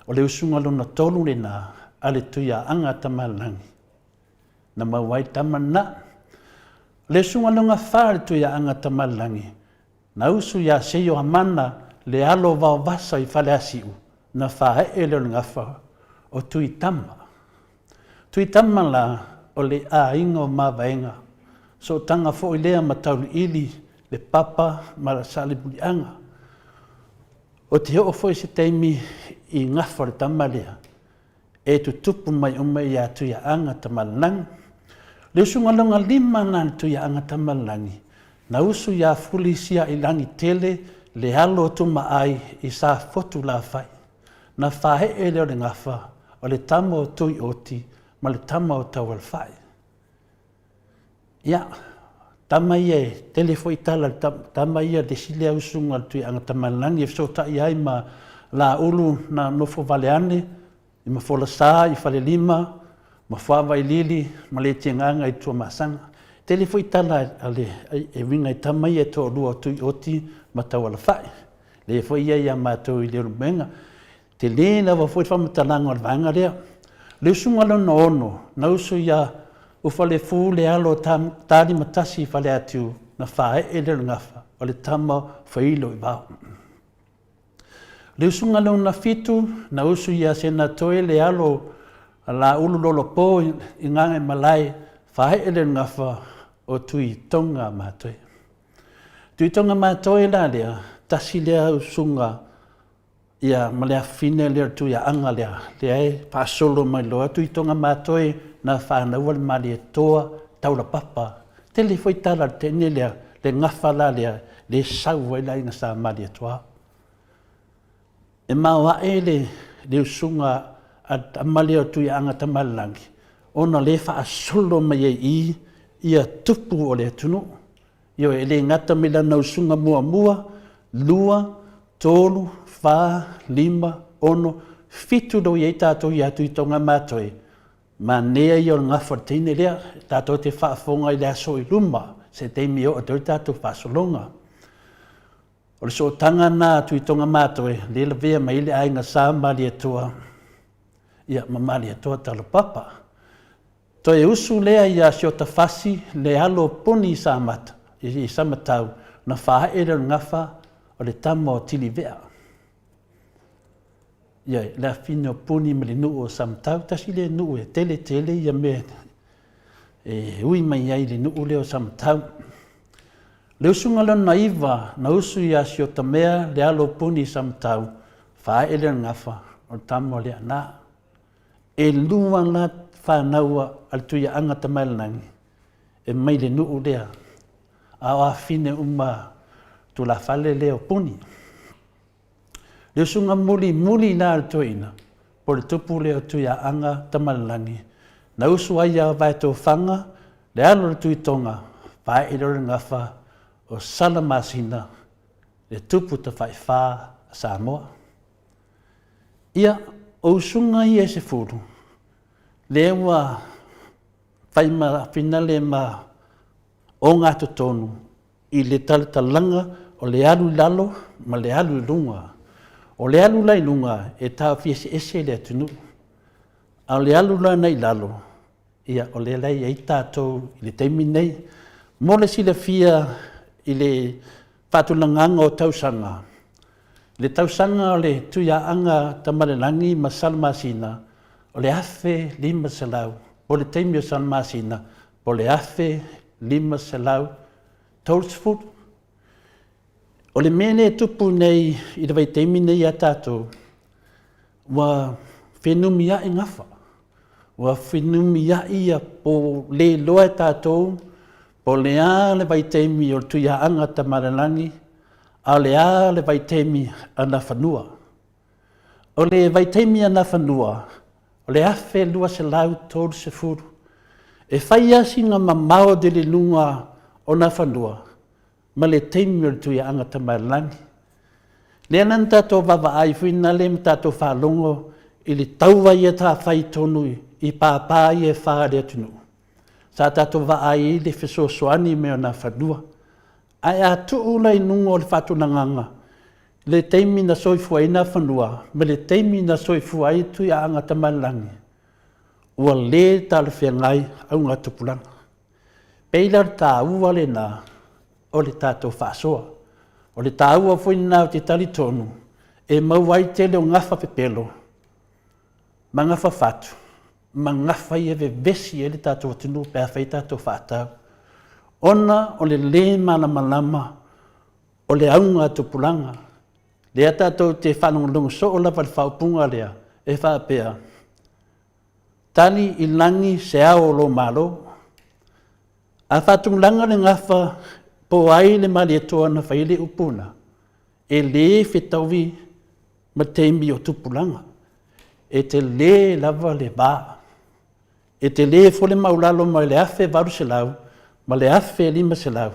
B: O le usunga lona tolu le nā, ale tuia anga tamalangi. Na mawai tamana. Le usunga longa whare tuia anga tamalangi. Na usu ia seio amana le alo vau vasa I whale asiu. Na whae leo ngafa o tui tama. Tui tama la o le a inga o mawaenga. So tanga fo I lea matauli ili le papa ma la sali bulianga. O te heo fo I se teimi I ngafa le tama lea. E tu tupu mai ume ia tuia anga tamalangi. Le usunga longa lima ngan tuia anga tamalangi. Na usu ia fulisia I langi tele le halo tuma ai I sa fotu la fai. Na whahe leo le ngafa o le tama o tui oti ma le tama o tau al fai. Ia, tama ia telefo itala, tama ia de silea usunga tui anga tamalangi, e so ta iai ma la ulu na nofo valeane, I ma fola saa, I fale lima, ma fuawa I lili, ma le tianganga I tua masanga. Telefo itala ale e winga I tama ia to lua tui oti ma tau al fai. Le fo ia mātou I le rumenga. Te lena wa foi whamatalanga o le vanga lea. Le usunga lona ono, na usu ia ufale fu le alo tāli matasi fale atu na whae le ngafa o le tama whailo I wau. Le usunga lona fitu, na usu ia sena toe le alo la ulu lolo po I ngange malai whae le ngafa o tui tonga mātoe. Tui tonga mātoe la lea, tasi lea usunga ia malea fine lea tu ia anga lea e pasolo mai loa tu I tonga mātoe na whanau al mali e toa taula papa. Tele foi tala tene lea le ngafa la lea le sau ai la inga sa mali e toa. E maua le usunga a mali o tu ia anga tamalangi. Ona le whaasolo mai e ia tupu o le tunu. Io e le ngata mila na usunga mua mua, lua, tolu, wha, lima, ono, fitu do iei tātou I atu I tonga mātoe. Ma nea I o ngafa tine lea, tātou te whaafonga I lea so I luma, se teimi o atoi tātou whaasolonga. O le so tanga nā atu I tonga mātoe, le la vea mai le ainga sā mali atua, ia ma mali atua talo papa. To e usu lea ia sio ta fasi le alo puni I sa mata, I sa matau, na whae le ngafa o le tama o tili vea. Ia, la fino puni me le nuu o samtau, tasi le nuu e tele ia me ui mai ai le nuu leo samtau. Le usunga lona iwa, na usu ia sio tamea le alo puni samtau, whae le ngafa o tama o le ana. E lua la whanaua al tuia anga tamailanangi, e mai le nuu lea, a fine uma tu la fale leo puni. Le sunga muli na altoina, po le tupu leo tuia anga tamalangi. Na usu aia vai tō whanga, le alo le tui tonga, vai ilo le ngafa o salamasina, le tupu ta whai wha Samoa. Ia, o sunga I se furu, le ua whai ma finale ma o ngā tonu, I le talanga o le alu lalo ma le alu lunga. O le alu lai lunga e tā fiese ese le atunu. A le alu la nei lalo. Ia o le lei ei tātou i le teimi nei. Mo le sila fia i le whātulanganga o tausanga. Le tausanga o le tuiaanga tamalelangi ma salmasina. O le afe 5 selau. O le teimi o salmasina. O le afe 5 selau. Tolsfut. O le mene tupu nei i le vai teimi nei a tātou. Wa whenumia i ngafa. Wa whenumia ia po le loa tātou. Po le a le vai teimi o tuiaanga tamalelangi. A le a le vai teimi ana whanua. O le vai teimi ana whanua. O le afe 2 selau tolu se furu. E whai asinga mamao de le lunga o na whanua. Ma le teimi o le tuiaanga tamalelangi. Le anan tātou wawa ai whina le tātou whalongo i le tauwa ia tā whai tonu i pāpā i e whaare atunu. Sa tātou wa ai i le whesosoani me o na whanua. Ai a tuula i nungo o le whatunanganga. Le teimi na soifua i na whanua, me le teimi na soifua i tuiaanga tamalelangi. Ua le tala whiangai au ngā tupulanga. Peila tā ua le nā o le tātou whaasoa. O le tā ua whuina o te tali tonu, e mauai te leo ngafa pepelo. Ma ngafa whatu, ma ngafa i ewe vesi e le tātou atunu pe a whai tātou whaatau. Ona o le malama o le aunga tupulanga. Lea tātou te whanongalungu so o lava le whaupunga lea, e whaapea. Tali i langi se ao lo malo. A whatungulanga le ngafa po ai le mali atoa na whaile upuna. E le whetauwi ma teimi o tupulanga. E te le lava le ba. E te le fole maulalo ma le afe varu se lau. Ma le afe 5 selau,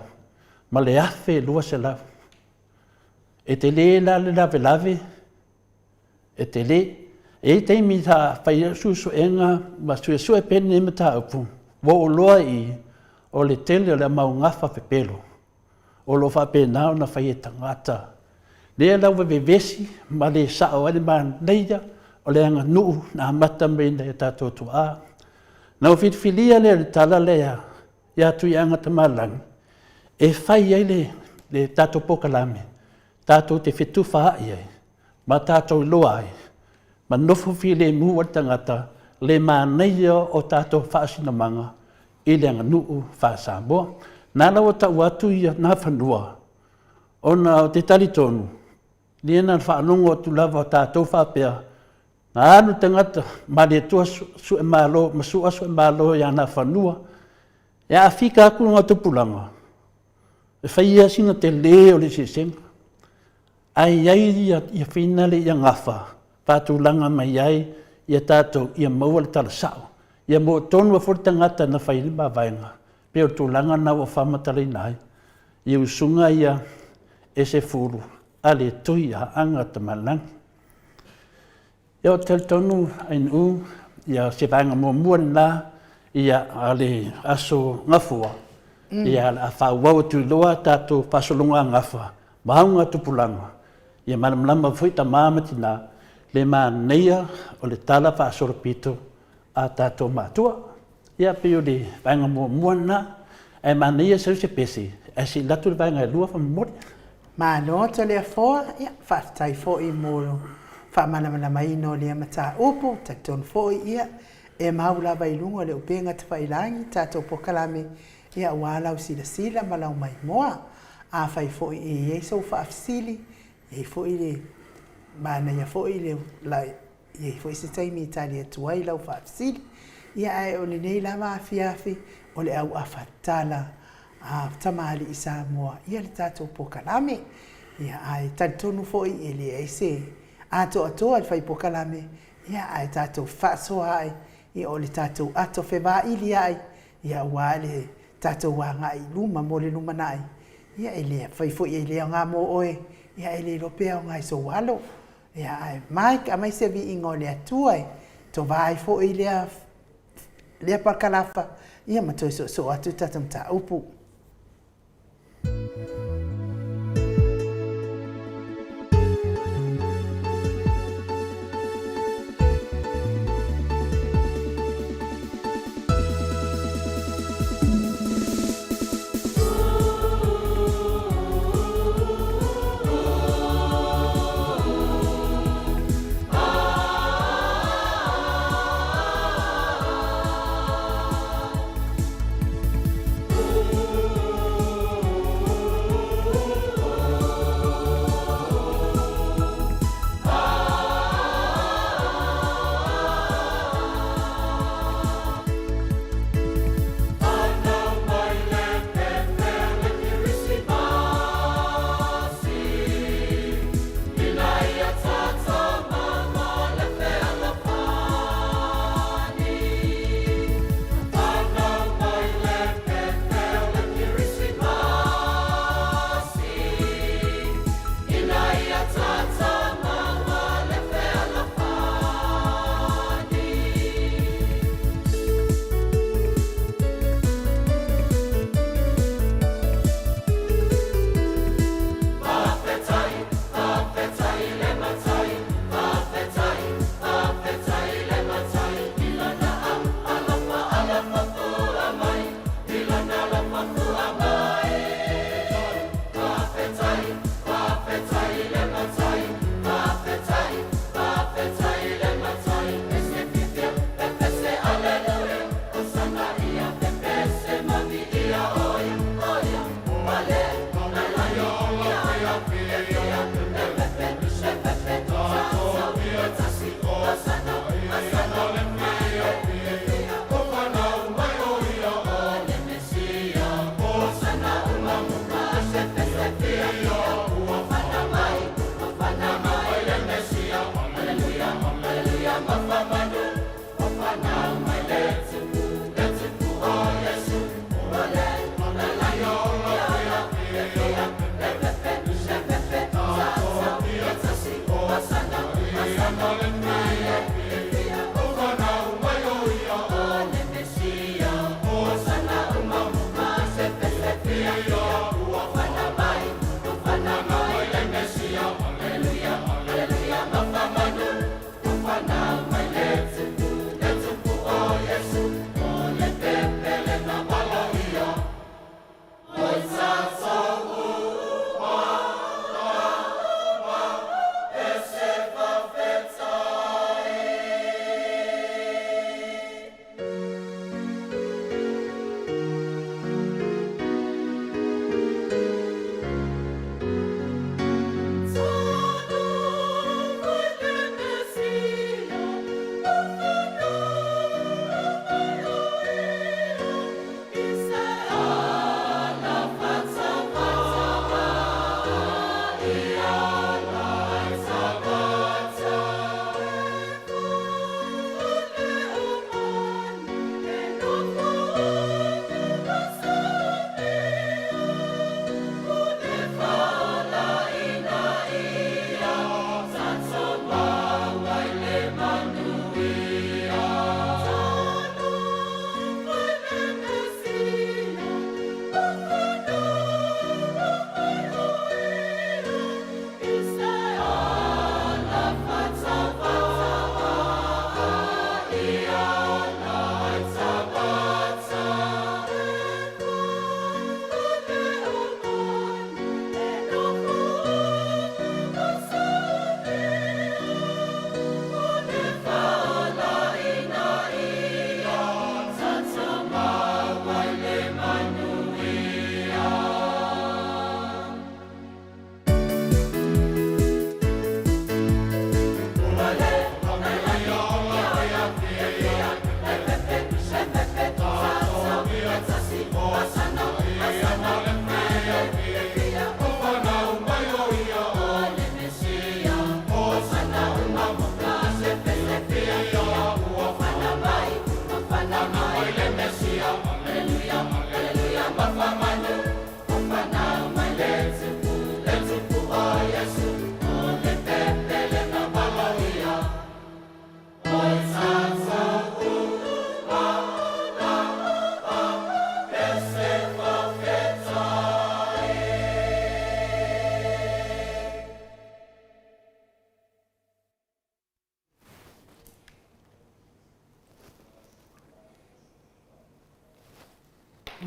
B: ma le afe 2 selau. E te le lave, e te le, e teimi tā whai susu enga, ma sue pene me tā upu, wo o loa i, o le tele o le mau ngafa pepelo, o lo whape nao na whai e tangata. Lea lau we vesi, ma le sao ane ma neia, o le anga nuu na amata mreina e tātou tua. Nau whitwhilia le tala lea, ia tuiaanga tamalelangi, e whai ai le tātou pokalame, tātou te whetuwha ai ai, ma tātou loa ai, ma nofo fi le mua tangata, le māneia o tātou whaasinamanga, i le anga nuu whaasamboa. Nā lawa tau atu i nā whanua, ona o te talitonu, ni ena whaanongo o tu lava o tātou whapea, nā anu tangata, ma le tua su e malo, ma su asu e malo i ana whanua, e a whika aku ngā tupulanga. E whaia singa te leo le sesenga. Ai ia whina le ia ngafa. Pātulanga mai ai ia tātou ia maua le tala sao. Ia mo tonu a whortangata na whaile ma vaenga. Peo tūlanga na o whamatale nai. Ia usunga ia e se furu. A le tui a anga tamalangi. Ia o tel tonu ain ia se vaenga mua nā. Ia ale aso ngafua. Ia a whauau tu loa tātou whasolonga ngafa. Mahaunga tupulanga. Ia malamlama whuita māmatina le neia o le tala whaasoropito a tātou mātua. Ia peo le vaenga mua nā. E neia sau se pesi. E si latu le vaenga e lua whamori.
A: Māno to lea fōa. Ia whaatai fō i mōro. Whaamana mai no lea mata upo. Takton fō i ia. E maula vai lunga le upenga te whailangi, tātou pokalame, ia walau sila malau mai moa, a whai fōi e eiso whaafsili, e fōi le, mana ia fōi le, lai, e fōi se taimi itali atuai lau whaafsili, ia ai o le nei lama afiafi, o le au awhatala, a tamali i Samoa, ia le tātou pokalame, ia ai tantonu fōi e le eise, ato atoa le whai pokalame, ia ai tātou whaasoa ai, ia o le tātou ato whewā ili ai, ia ua le tātou wanga i luma mo le luma nai. Ia e lea whaifo i lea ngā mō oe, ia e le lopea o ngai so walo. Ia ai Mike a mai se vi ingo le atuai, to vai fo i lea pakalafa, ia matoi so atu tatam ta upu.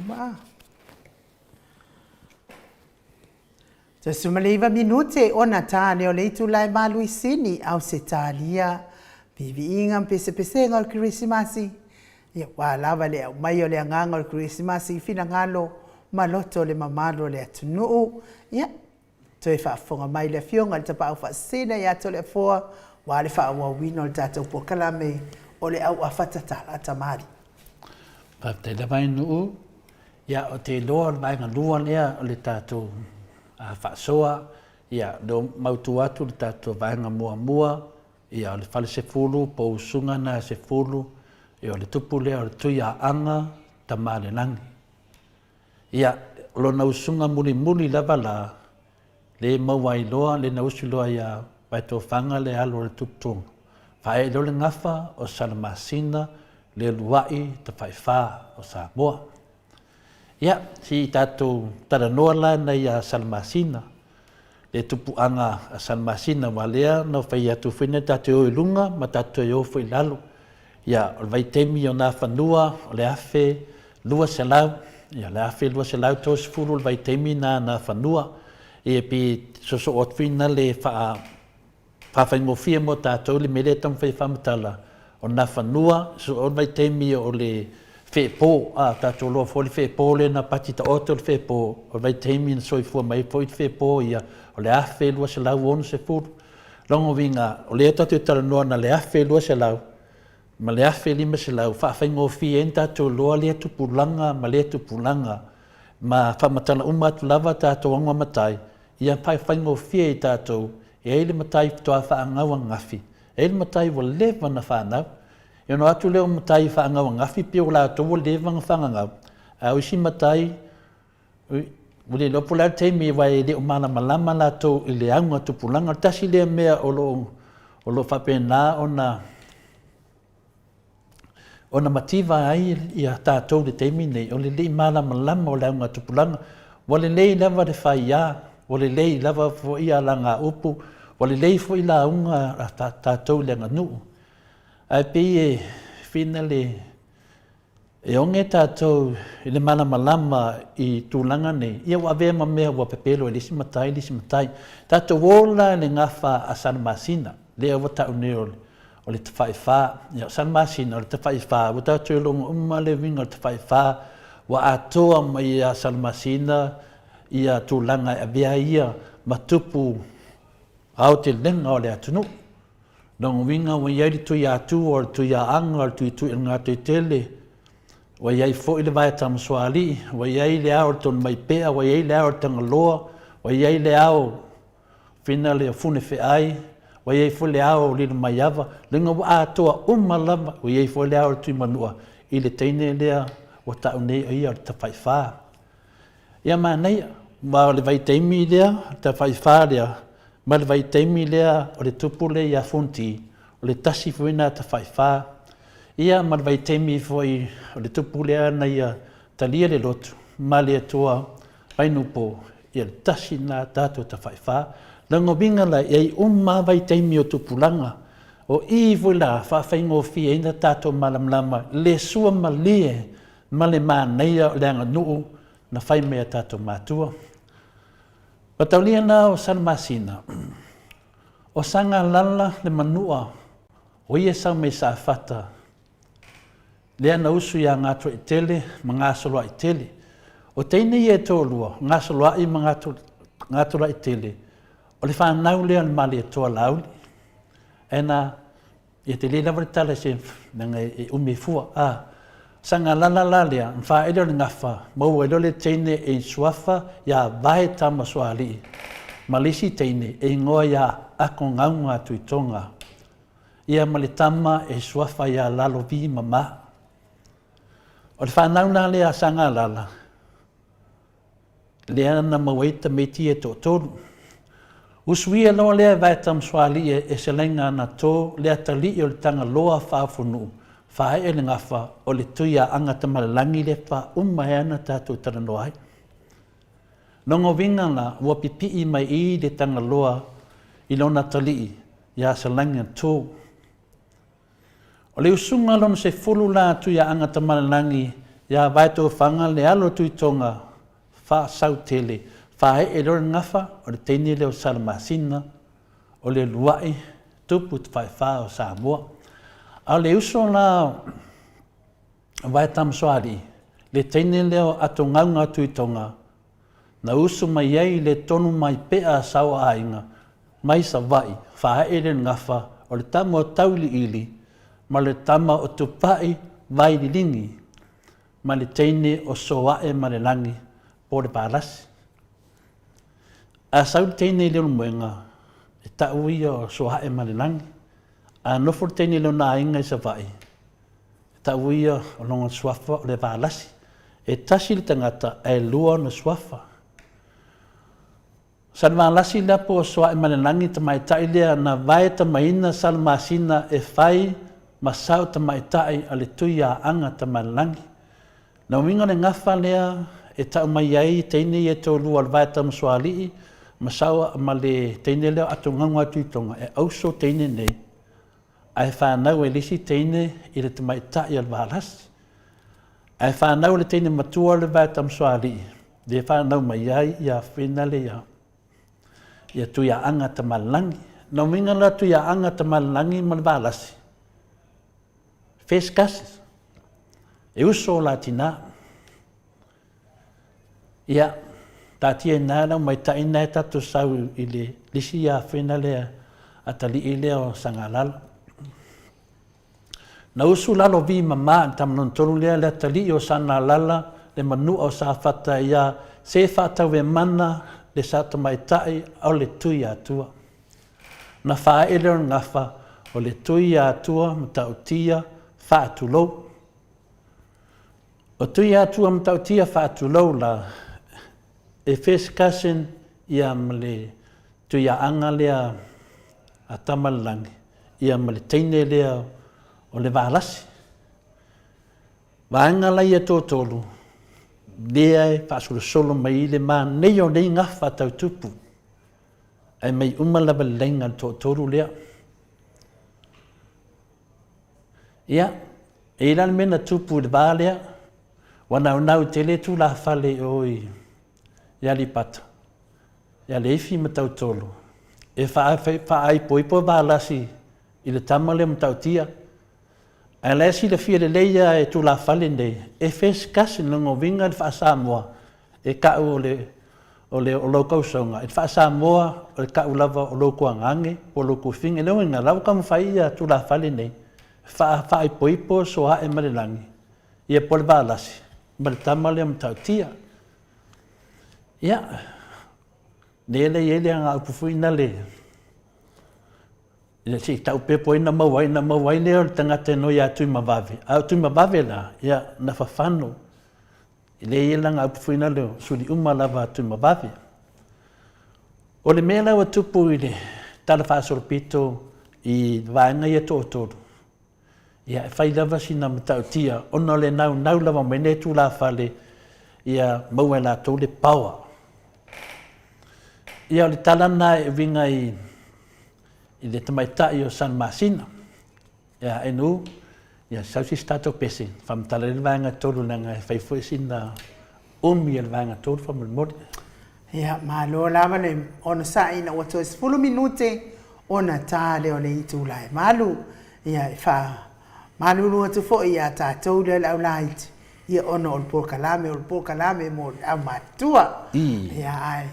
A: Ma. Te sumaleiva minute ona tāne o leitu lai maluisini au se tālia. Pivi inga pese ngol Krismasi. Ia wa lava le mai o le ngangol Krismasi fina ngalo maloto le mamalo le atunu. Ia toi whaafonga mai le fionga le tapa au whaasina ia to le foa. Wa le whaawa wino le tātou pokalame o le au awhatatala tamari.
B: Pa te lawai nuu, ia o te loa le vaenga lua lea o le tātou whaasoa, ia do mautu atu le tātou vaenga mua, ia o le whale se fulu, pou sunga na se fulu, ia o le tupu lea o le tui a anga tamare nangi. Ia lo na usunga muli lava la, le mawai loa, le na usi loa ia paito whanga le alo le tuputunga. Whae lo le ngafa o Salamasina, le luai te whaiwha o Samoa. Ia, si tātou taranoa la nei a Salamasina, le tupu anga a Salamasina wa lea no whai atu whine tātou o ilunga ma tātou o whai lalo. Ia, o vai temi o nā whanua, o le awhe lua se lau, ia le awhe lua se lau tōs furu o vai temi nā whanua, ia pi soso o twina le whawhai ngofia mo tātou le mele tam whai whamatala. O nā whanua, so o vai temi o le whepō, tātou loa fōli whepō le na pati ta oto le whepō, o vai temi na soifua mai fōi whepō ia, o le awhe lua se lau onu se furu. Longo vinga, o le tātou taranoa na le awhe lua se lau, ma le awhe lima se lau, whawhai ngofia en tātou loa le tupulanga, ma le tupulanga, ma whamatala umatu lava tātou anga matai, ia pai whaingofia i tātou, e eile matai toa whaangawa ngafi. Eile matai wa lewa na whanau. E no atu leo matai whaangawa ngafi, pia o la toa lewa na whangangau. Au isi matai, ule lopo lau teimi wai leo mana malama la tau i le aunga tupulanga. Tasi lea mea o lo whapena ona mativa ai i a tātou le teimi nei. O le lei mana malama o le aunga tupulanga. Wale lei lewa le whaia. Wale lei lewa fo ia langa upu. Wale lei fo ila unga tātou le nganu. Ai pei e whina le e onge tātou i le mana malama i tūlanga nei. Ia wa vea ma mea wa pepelo e lisi matai. Tātou wola le ngawha a Salamasina. Lea wa tau ne o le te whaiwha. Ia Salamasina o le te whaiwha. Wa tātou longa le winga o le te whaiwha. Wa atoa mai a Salamasina ia tūlanga e vea ia matupu au te lenga o le atunu. Nong winga wa iai tui atu o tui a anga o tui ngā tui tele. Wa iai fo i le vai tamaswali. Wa iai le au ton mai pea. Wa iai le au tangaloa. Wa iai le au whina le fune whi ai. Wa iai fo le au li mai ava. Lenga wa atoa umalama. Wa iai fo le au tui manua. I le teine lea wa tau nei o ia o te whaiwha. Ia maa nei, ma le vai teimi lea, te whaiwha lea. Ma le vai teimi lea o le tupu le ia funti, o le tasi fuina te whaiwha. Ia ma le vai teimi foi o le tupu lea na ia talia le lotu, ma le atua wainupo ia le tasi na tātou te whaiwha. Lango binga la iei ma vai teimi o tupulanga, o i vula whawhaingo fia ina tātou malamlama, le sua ma lie, ma le maa neia o le anga nuu, na whai mea tātou mātua. Pataulia nā o Salamasina, o sanga lala le manua, o ia sau me sa whata. Lea na usu ia ngātua i tele, ma ngāsoloa i tele. O teine ia tōlua, ngāsoloa i ma ngātua i tele. O le whanau lea le mali e toa lauli. Ena, ia te lila wale tala se, nanga e umefua, sanga lala lea, mwha elo le ngawha, mau elo le teine e suafa ia vae tamaswali. Malisi teine e ngoa ia ako ngaunga tuitonga. Ia male tama e suafa ia lalo vi mama. O le whanau na lea sanga lala. Lea na mawaita meti e tōtoro. Usui loa lea vae tamaswali e se lenga na tō lea tali o le tanga loa whaafunu. Whae e le ngawha o le tuia anga tamalangi le wha umaeana tātou taranoai. Nongo vingana ua pipi mai i le tanga loa i lona talii ia sa langa tō. O le usunga lona se fulu la tuia anga tamalangi ia vai tō whanga le alo tui tonga wha sau tele, wha e lor ngafa o le teini leo Salamasina, o le luai tupu te whai wha o Samoa. A le uso na vai tamsoari, le teini leo ato ngaunga tui tonga, na uso mai ei le tonu mai pea sau ainga, mai sa vai, wha e le ngafa o le tamo o tauli ili, ma le tama o tupai vai li lingi, ma le teine o soae ma le langi po le palasi. A sau teine leo muenga, e tau ia o soae ma le langi, a nofo teine leo na inga i sa vai, e tau ia o longa suafa o le palasi, e tasi le tangata e lua na suafa. Salamalasi lea po o soae ma le langi ta mai tai lea na vai ta maina Salamasina e fai masau ta mai tai a le tui a anga ta mai langi. Na winga le ngafa lea e tau mai ai teine e tō lua le vai ta msoalii masau ma le teine leo ato ngangua tuitonga e auso teine nei. Ai whanau e lisi teine i le ta mai tai al valasi. Ai whanau le teine matua le vai ta msoalii. Le whanau mai ai i a whina le ia tui a anga ta mai langi. Na winga la tui a anga ta mai langi ma le valasi. Feskas, e uso la tina. Ia, tati e nana mai ta ina e tatu sau i le lisi a whina lea a tali i leo sangalala. Na usu lalo vi mama tam non tonu lea lea tali o sangalala le manu o sa fata ia se fata we mana le sato mai tai au le tui atua. Na faa e leo ngafa o le tui atua mta utia whaatulou. O tui atua mtautia whaatulou la e whesikasen ia male tui a anga lea a tamalangi, ia male teine lea o le waalasi. Waanga lai e tōtolu, lea e whaasuru solo mai le maa nei o nei ngawha tau tupu, ai mai umalawa lenga tōtolu lea. Ia, e ilan mena tupu le vālea, wana unau tele tu la fale oi, ia li pata, ia le ifi matau tolu, e whaai poipo vālasi i le tamale matau tia, a lesi le fia le leia e tu la fale nei, e fes kasi nungo vinga le whaasamoa, e kau o lo kausonga, e whaasamoa o le kau lava o lo kuangange, o lo kufinga, leo inga lau kam whaia tu la fale nei, whaai poipo so hae marilangi. Ia pole vālasi. Mare tamale am tau tia. Ia. Nele ele anga upufuina le. Ia si tau pepo ina mawai leo tangata no ia tui mawave. Au tui mawave la. Ia na whawhano. Ile ele anga upufuina leo. Suri umalava tui mawave. O le mea lau atupu i le tala whaasoropito i vaenga ia tōtoro. Ia e whai lava sina matau tia, ono le nau lava mene tu la whale, ia maua la tau le paua. Ia o le talana e winga i le tamaitai o Salamasina. Ia enu, ia sausi stato pese, whamtala le vanga tolu nanga e whaifoi sina umi le vanga tolu whamulmori.
A: Ia, maa loa lava le ona sa ina o to 10 minute ona tā leo le itu lai. Malu, ia e wha Malulu atu fo ia tātou le lau laiti. Ia ono o po kalame mo au matua. Ia ai.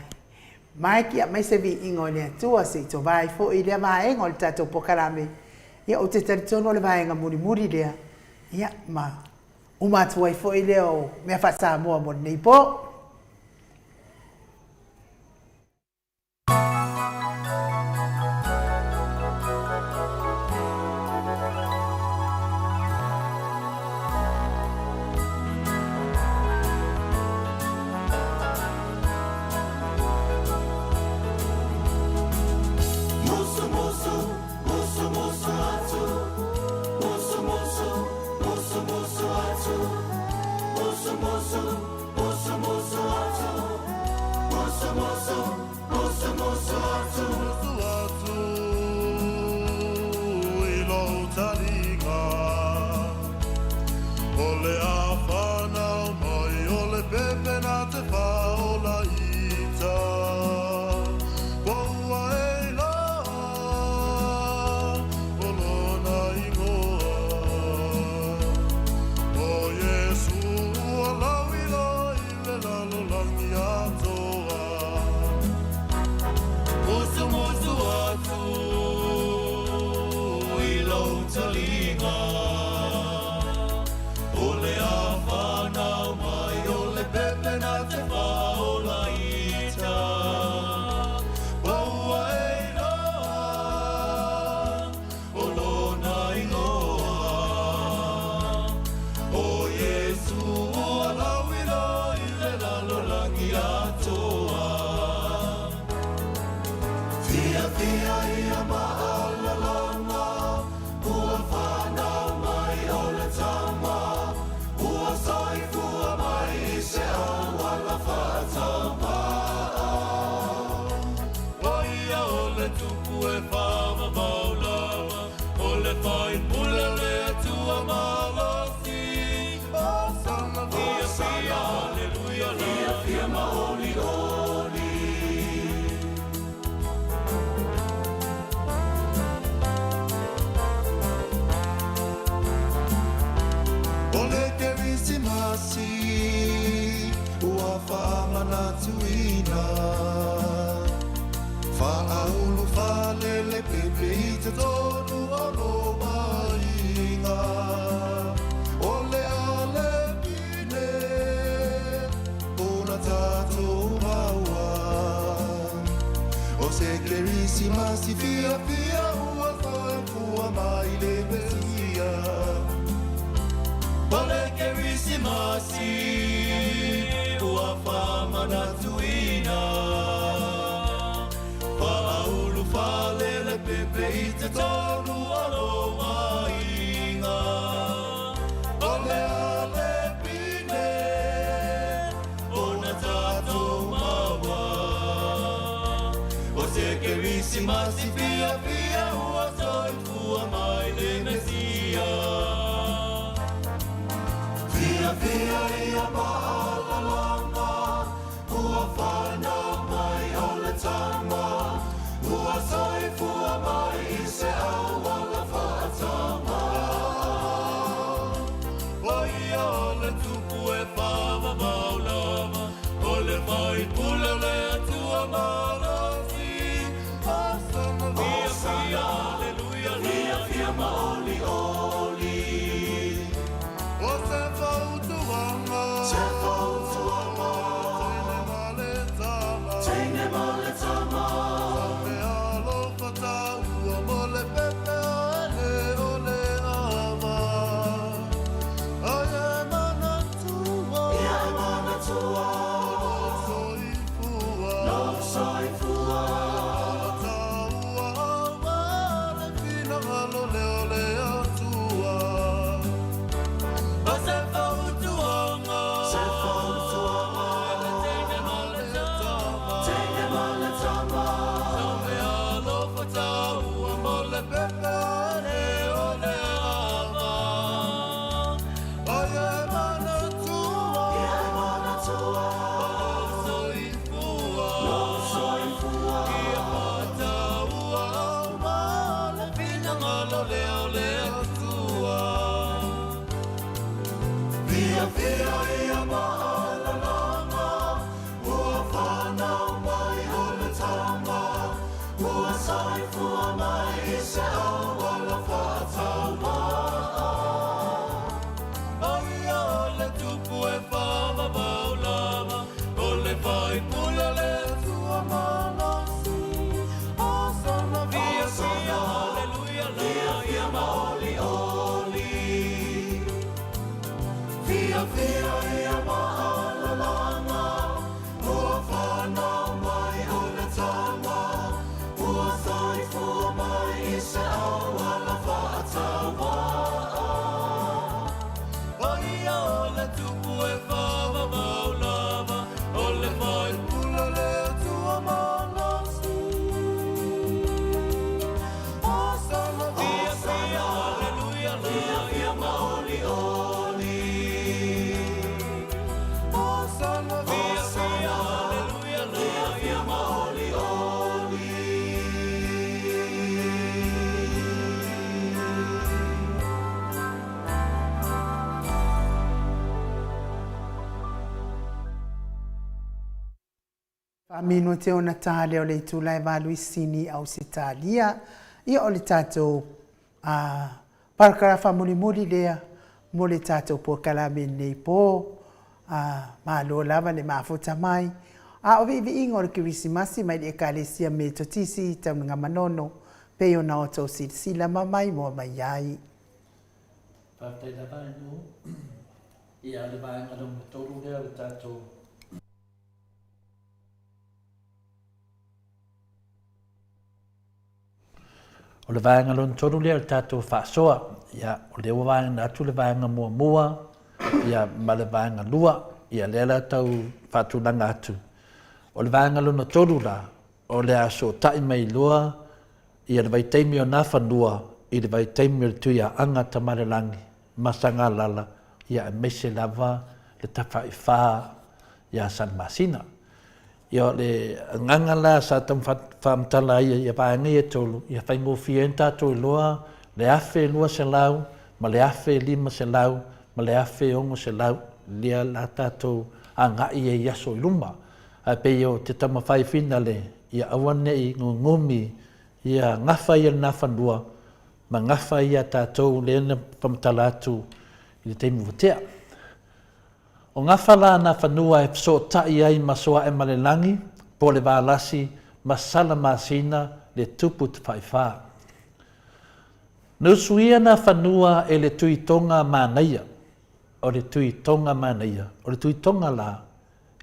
A: Mai kia mai se vi ingo le tua se to vai fo i le vai ngol tātou po kalame. Ia o te taritono le vai nga muri lea. Ia ma umatu ai fo i le o mea whasa mua mo nei po.
C: Ole afana manatuina Fa'aulu fa'alele pepe I te tonu ono mainga Ole ale pine Ona tātou maua O se kerisi masi fia fia Ua whae kua mai le mesia Ole kerisi masi Ua wha manatuina Fa'aulu fa'alele pepe I te tonu ono mainga Ole ale pine Ona tātou maua O se kerisi masi fia fia Ua soifua mai le mesia Fia fia ia ma'alalanga Ua whanau mai o le tama Ua soifua mai I se awala whaatama Oi o le tupu e whawa maulama O le whai pula le atua marasi Asana fia fia, aleluia, fia fia maoli oli O se whautuanga Se whautuanga Teine male tama Me alo whataua mo le pepe ale o le ama Ai e manatua Ia e manatua No soifua Taua awa le fina halo le o le atua O se whautuanga Se whautuanga Teine male tama Teine male tama Me alo whataua mo le pepe ale o le ama Ai e manatua Ia e manatua No soifua Ia whataua awa le fina halo le o le atua Fia fia ia ma'alalanga Ua whanau mai o le tama Ua saifua mai I se awala whaatauma Ai o le tupu e whawa maulama O le whai pula le tua manasi Asana fia fia, aleluia, fia fia maoli oli Fia fia ia ma'alalanga Ua whanau mai o le tama Ua saifua mai I se awala whaatauma Ai o le tupu e whawa maulama O le whai pula le tua manasi Asana fia fia, aleluia, fia fia maoli oli Asana fia fia, aleluia, fia fia maoli oli
A: Amino te ona tāle o le tūlai Valuisini au Sitalia. Ia o le tātou parakarafa muli lea mo le tātou po kalame nei po. Malo lava le mafuta mai. O vi ingo le kirisimasi mai le ekalesia me totisi taunga manono. Peo na o tau sila mamai mo mai ai.
B: Whātai la vai no. Ia le vai ngarong toru lea le tātou. O le vaenga lon toru lea le tātou whaasoa, ia o le waenga atu le vaenga mua, ia ma le vaenga lua, ia lea tau whātunanga atu. O le vaenga lon toru la, o le aso tai mai lua, ia le vai teimi o nā whanua, i le vai teimi o le tuia anga tamare masanga lala, ia e mese lava, le tawha I wha, ia San Masina. Ia le ngangala sa tam whamtala ia vaenga ia tolu, ia whaingo fienta tolu loa, le afe lua se lau, ma le afe lima se lau, ma le afe ongo se lau, lia la tātou a ngai e yaso I luma. A pe o te tama whai whina le, ia awane i ngumi, ia ngawha ia nā whanua, ma ngawha ia tātou le na pamatala atu i le teimu watea. O ngawha la nā whanua e so tai ai ma soa e malelangi, po le wālasi, ma sala masina le tupu te whaiwha. Nusuia nā whanua e le tuitonga mānaia, o le tuitonga mānaia, o le tuitonga la,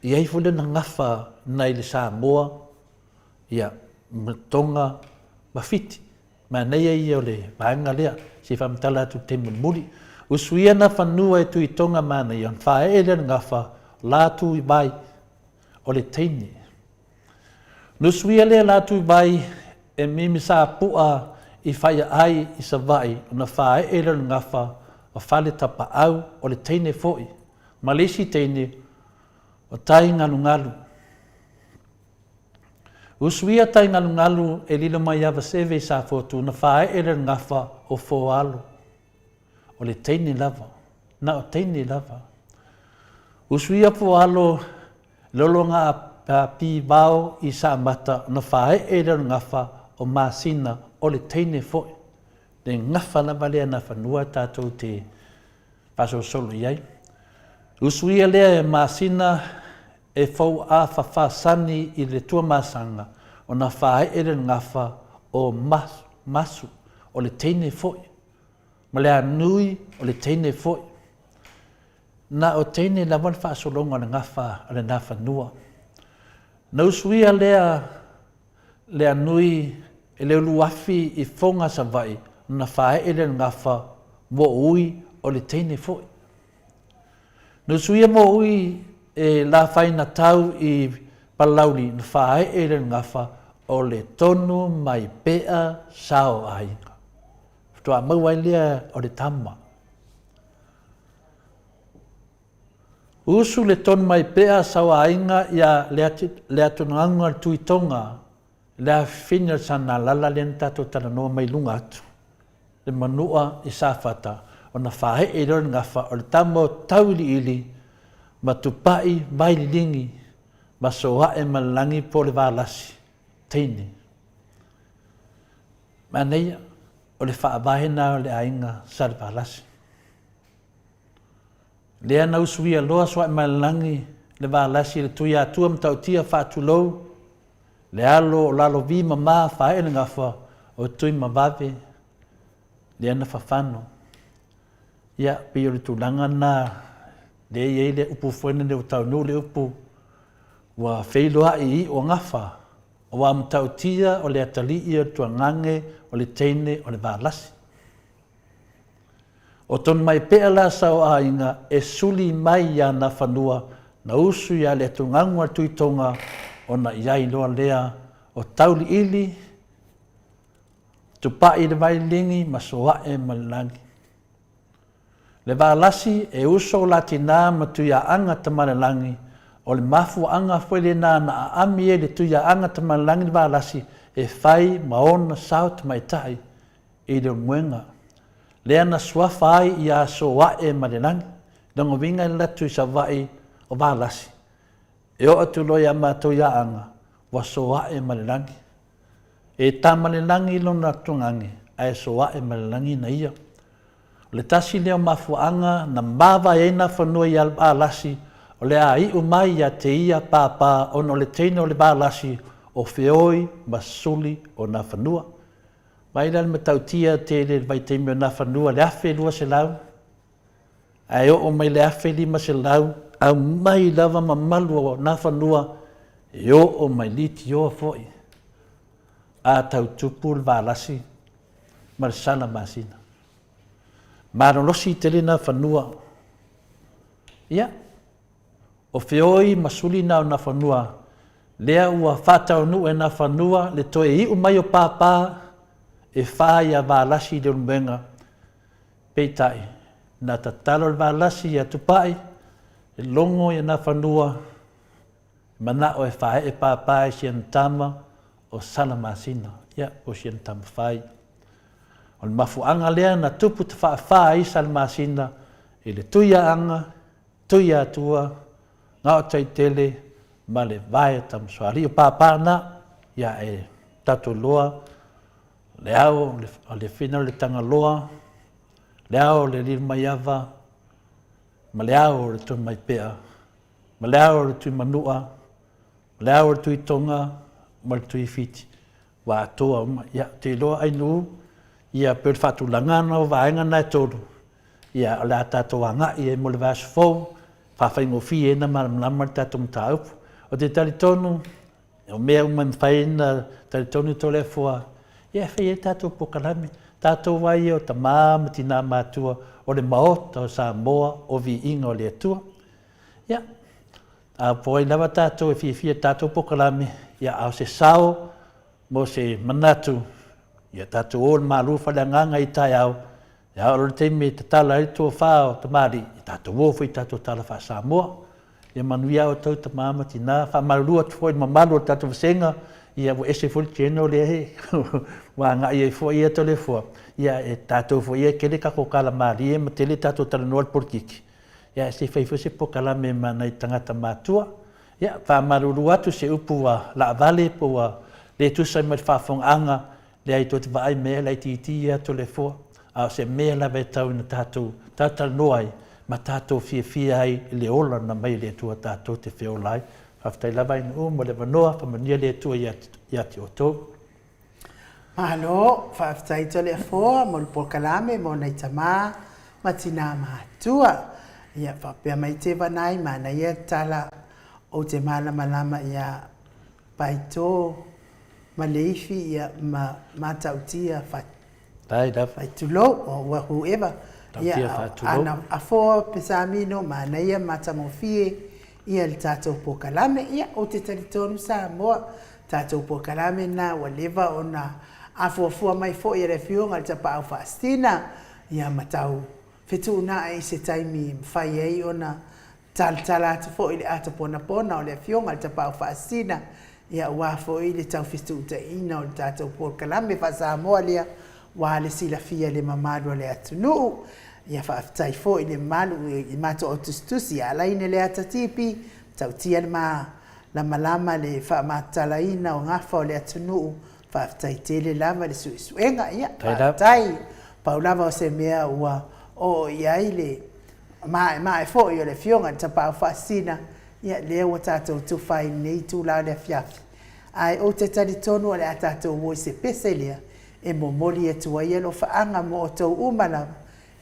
B: i ei fule na ngawha nei le Samoa, ia mtonga mawhiti, mānaia i o le vaenga lea, si whamatala atu te muri. Usuia na whanua e tuitonga mānaia, an whae e le ngawha, lātu i bai, o le teini. Nusuia lea lātu i bai, e mimi sa pua i whaia ai i sa vai, o na whae e le ngawha, o whale tapa au, o le teine foi. Malesi teine, o tai ngalu. Usuia tai ngalu e lilo mai awa seve sa fotu na whae e le ngawha o foalu. O le teine lava, na o teine lava. Usuia foalu lolo ngā pi vau i sa mata na whae e le ngawha o masina o le teine foi. Le ngawha lava lea na whanua tātou te paso solo iai. Usuia lea e masina e fau a whawhasani i le tua masanga o na whae e le ngawha o masu o le teine foi. Ma lea nui o le teine foi. Na o teine la wan whaasolonga na ngawha a le na whanua. Na usuia lea nui e leo luafi i fonga sa vai na whae e le ngawha mo ui o le teine foi. Na usuia mo ui e la whaina tau i palauri na whae e le ngawha o le tonu mai pea sao ainga. Tua mauai lea o le tama. Usu le tonu mai pea sao ainga ia lea tunanga tuitonga lea whina sana lala lena tato tana noa mai lunga atu. Le manua i sāwhata o na whae e le ngawha o le tamo tauli ili ma tupai mai lingi ma soa e malangi po le wālasi teine. Ma neia o le whaabahena o le ainga sa le wālasi. Lea na usuia loa soa e malangi le wālasi le tui atua mtautia whaatulou le alo o lalo vi mama whae le ngawha o tui mawave lea na whawhano. Ia pi o le tūlanga nā le iei le upu whene le utaunu le upu wa wheiloa i o ngawha o wa mtautia o le atali i o tuangange o le teine o le wālasi. O ton mai pea la sao a inga e suli mai ia na whanua na usu ia le tungangua tuitonga o na iai loa lea o tauli ili tupai le vai lingi ma soa e malangi. Le wālasi e uso latina ma tuia anga tamalangi o le mafu anga whele na ami e le tuia anga tamalangi le wālasi e whai maona sao tamaitai i le muenga. Lea na suafai i a soa e malangi dongo vinga i latu i sa vai o wālasi. E o atu loia ma tuia anga wa soa e malangi. E tā malangi lona tungangi a soa e malangi na ia. Le tasi leo mafuanga na mawa e na whanua i alasi o le a i umai ia te ia pāpā ono le teine o le bālasi o whioi masuli o na whanua. Mai lal me tautia te le vai teime o na whanua le awhi lua se lau. Ai o mai le awhi lima se lau au mai lava mamalu o na whanua e o mai liti o foi. A tau tupu le bālasi marisana masina. Marolosi te lena whanua. Ia, o whioi masuli nao na whanua, lea ua whātau nu e na whanua, le toe i umai o pāpā, e whāia wālasi le rumbenga, peitai, na tatalo le wālasi ia tupai, e longo i na whanua, mana o e whae e pāpā e sian tama o salamasina, ia, o sian tama whai. O le mafuanga lea na tupu te whaafaa i salmasina i le tuia anga, tuia atua, ngā o taitele, ma le vai tamasoali o papana ia e tatu loa le au le fina le tangaloa le au le lil mai ava ma le au le tu mai pea ma le au le tu manua le au le tu tonga ma le tu fiti wa toa ia te loa ai nu ia per fatu langana o vaenga na todo ia le tato anga ia mo le vas fo fa fa ngofi ena ma tato mtau o te talitonu o mea man faina talitonu tole foa ia fe tato pokalame tato vai o tamama tina matua o le maota o Samoa o vi inga o le atua ia a poi lava tato e fia tato pokalame ia au se sao mo se manatu ia tato o malufa le nganga i tai au ia o le teme te tala i tua whao tamari tato wofo i tato tala wha Samoa ia manuia o tau tamama tina wha marua tu foi mamalu o tato vasenga ia wo ese fol cheno le he wa nga ia fo ia tole fo ia e tato fo ia kele ka ko kala mari e matele tato tala no politiki ia se fai fo se pokala me mana i tangata matua ia fa maruru atu se upu wa la vale po wa le tu sai mai fa fong anga le ai to te vai me le titi ia tole fo a se me la ve tau na tato tata noai ma tato fia ai le ola na mai le tu tato te fe olai after la vai no mo le vanoa fa mania le tu ia ti oto
A: Malo, fa aftai tole fo mo le pokalame mo nei tama matina matua ia fa pe mai te vanai mana ia tala o te malama ia paito maleifi ia matautia fa
B: tai da
A: faitulo o whoever ia ana afo pesamino mana ia matamofie ia le tatou pokalame ia o te talitonu Samoa tatou pokalame na waleva ona afuafua mai fo ia le fionga le tapau faastina ia matau fetuna ai se taimi mfai ai ona tala atu fo ile ata pona o le fionga le tapau faastina ia ua fo ile tau fitu te ina o le tatou pokalame fa Samoa lia wa le silafia le mamadu le atunu ia faaftai fo ile malu i mato o tustusi ala ine le atatipi tautia la malama le fa matalaina o ngafa o le atunu faaftai tele lava le suenga ia tai paulava o se mea ua o ia ile ma fo ia le fionga tapa fasina ia le o tatou tu fai nei tu la le fiafi ai o te talitonu le tatou wo se peselia e momoli e tua ia lo faanga mo to umala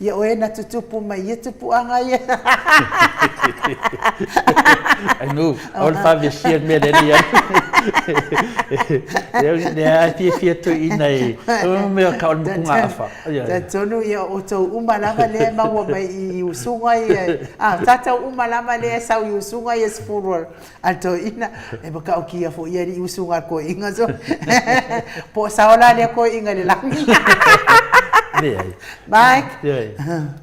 A: ia o ena tutupu mai tupu anga ia
B: I know all five share me le ia ne ai fia to inai o me ka on kunga afa
A: ta tonu ia o to umala le ma wo mai i usunga ia tata umala le sa i usunga ia sfuror alto ina e ba ka o kia fo ia i usunga ko inga so po saola le ko inga le langi Mike.
B: Yeah.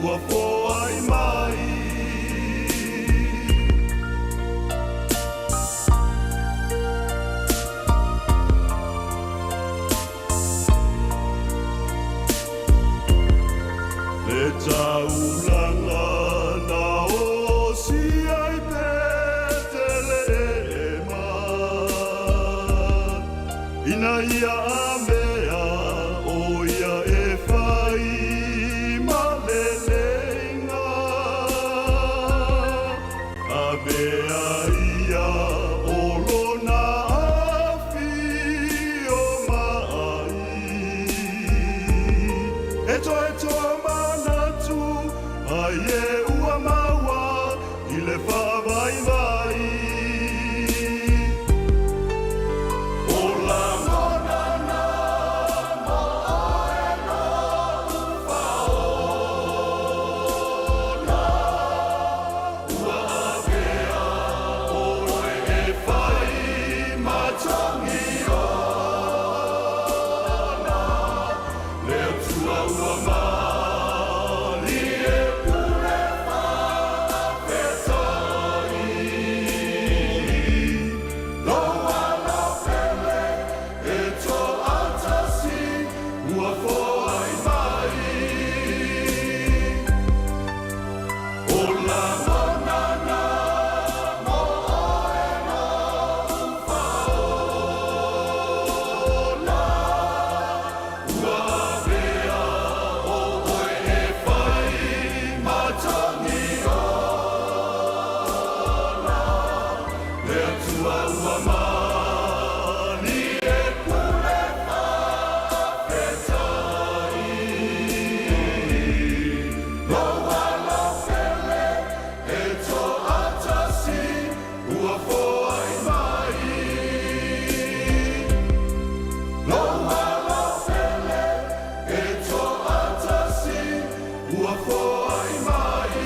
C: ua foai mai. Le taulanga na o si ai petele e ma. Ina ia a mea o ia e whai ma lelenga. A mea ia o lona awhi o mai. E toa manatu ai e ua maua i le whawai vai. O la monana mo e no whaona. Ua avea o e whai matongi ona. Lea tua ua mali e pule whawhetai. Loa la pele e to atasi ua foai mai. O la monana mo e no whaona. Ua avea o e whai matangi ona. Lea tua ua mali e pule whawhetai. Loa la pele e to atasi ua foai mai. Loa la pele e to atasi ua foai mai.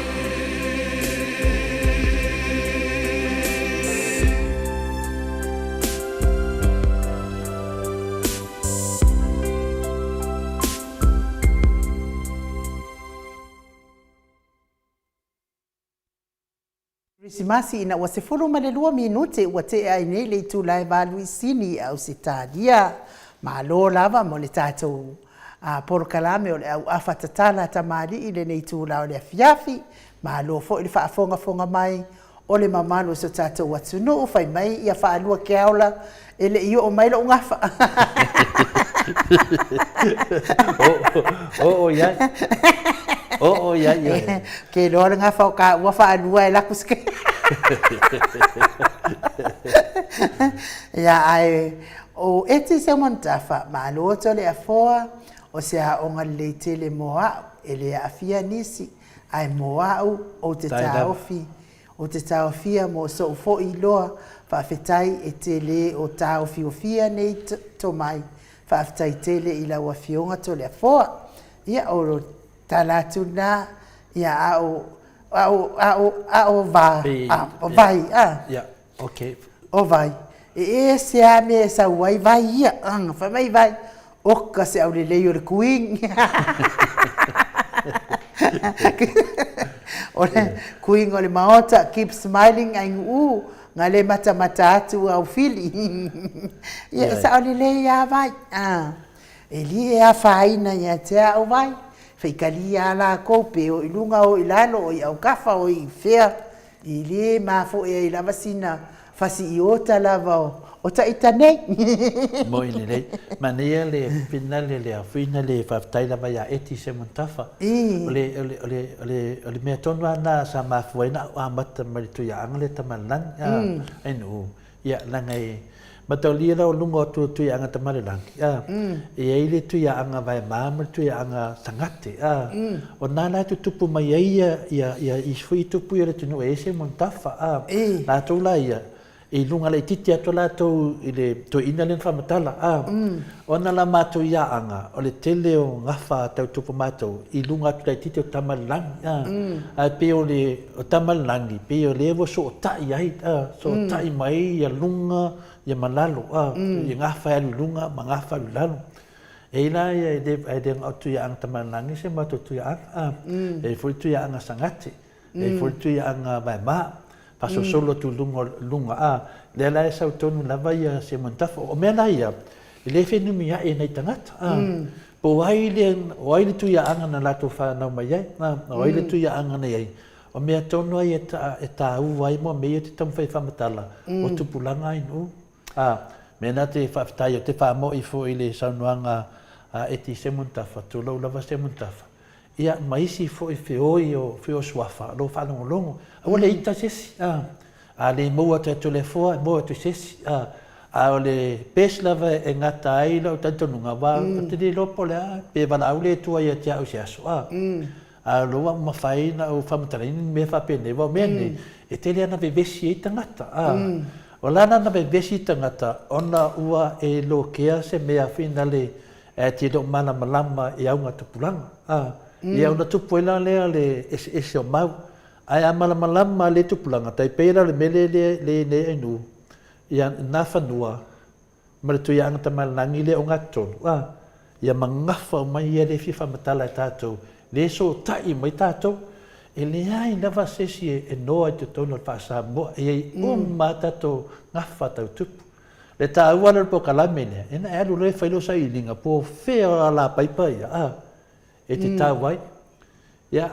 A: Krisimasi ina ua 12 minute ua te ai nei le tūlai valuisini au se tālia. Malo lava mo le tātou porokalame o le au awhatatala tamari i le nei tūla o le afiafi. Malo fo i le whaafonga mai o le mamalo so tātou atunu u whai mai ia whaalua ke aula e le io o mai lo ngafa.
B: O ia. O ia.
A: Ke loa ngafa o ka ua whaalua e lakuske. Ia ai o eti se montafa malo to le afoa o se a onga le tele moa e le afia nisi ai moa o te taofi o te taofia mo so fo i loa fa fetai e tele o taofi o fia nei to mai fa fetai tele i la wafionga to le afoa ia o talatuna ia o vai
B: Yeah, okay.
A: o vai e se a me sa vai ia fa mai vai o ka se au le lei o le kuing o le kuing o le maota keep smiling ai nga le mata atu au fili ia sa au le lei a vai e li e a faina ia te au vai feikali ala ko pe o ilunga o ilalo o au kafa o i fea i le mafo e lava sina fasi i ota lava o ta itanei
B: Mo i le ma nei le fina le afina le faftai lava ia eti se montafa le mea tonu ana sa mafuaina o amata maritu ia anga le tamalang enu ia langai mataulia la o lunga o tu ia anga tamalang e ai le tu ia anga vai mama tu ia anga sangate o nana tu tupu mai ia i fui tupu ia le tunu e se montafa la tu la ia e lunga le titi ato la tau i le to ina le whamatala ona la mātou ia anga o le tele o ngafa tau tupu mātou i lunga atu le titi o tamalangi a pe o le o tamalangi pe o le evo so o tai ai so o tai mai ia lunga ia malalo ia ngafa e lunga ma ngafa lalo e la ia e de atu ia ang tamanangi se matu tu ia e foi tu ia anga sangati e foi tu ia anga mai ma paso solo tu lunga le la sa tonu lava ia se montafo o mena ia le fe nu mia e nei tangata po wai le tu ia anga na lato fa na mai ai wai le tu ia anga nei ai o mea tonu ai e ta u vai mo me te tam fai fa matala o tu pulanga ai no mena te fa tai te fa mo i fo ile sa nuanga e ti se montafa tu lo lava se montafa ia maisi fo i feoi o feo swafa lo fa longo o le ita sesi a le mo te tu le fo mo tu sesi a le pes lava e ngata ai lo tanto nunga va te di lo pola pe bala au le tu ai te au se aso a lo wa ma faina o fa matarin me fa pene va mene e te le na vevesi e tangata o lana na vevesi tangata ona ua e lo kea se mea finale e te do mana malama e au ngata pulanga e au na tupu ela lea le ese o mau ai a malama le tupulanga tai pera le mele le ne enu ia na fanua ma le tuia anga tamalangi le o ngato ia mangafa mai ia le fifa matala e tātou le so tai mai tātou e le ai na vasesi e noa te tono fa sa mo e ma tātou ngafa tau tupu le ta ua po kalamene ena e alu le failo sa ilinga po fea la paipai e te tau wai ia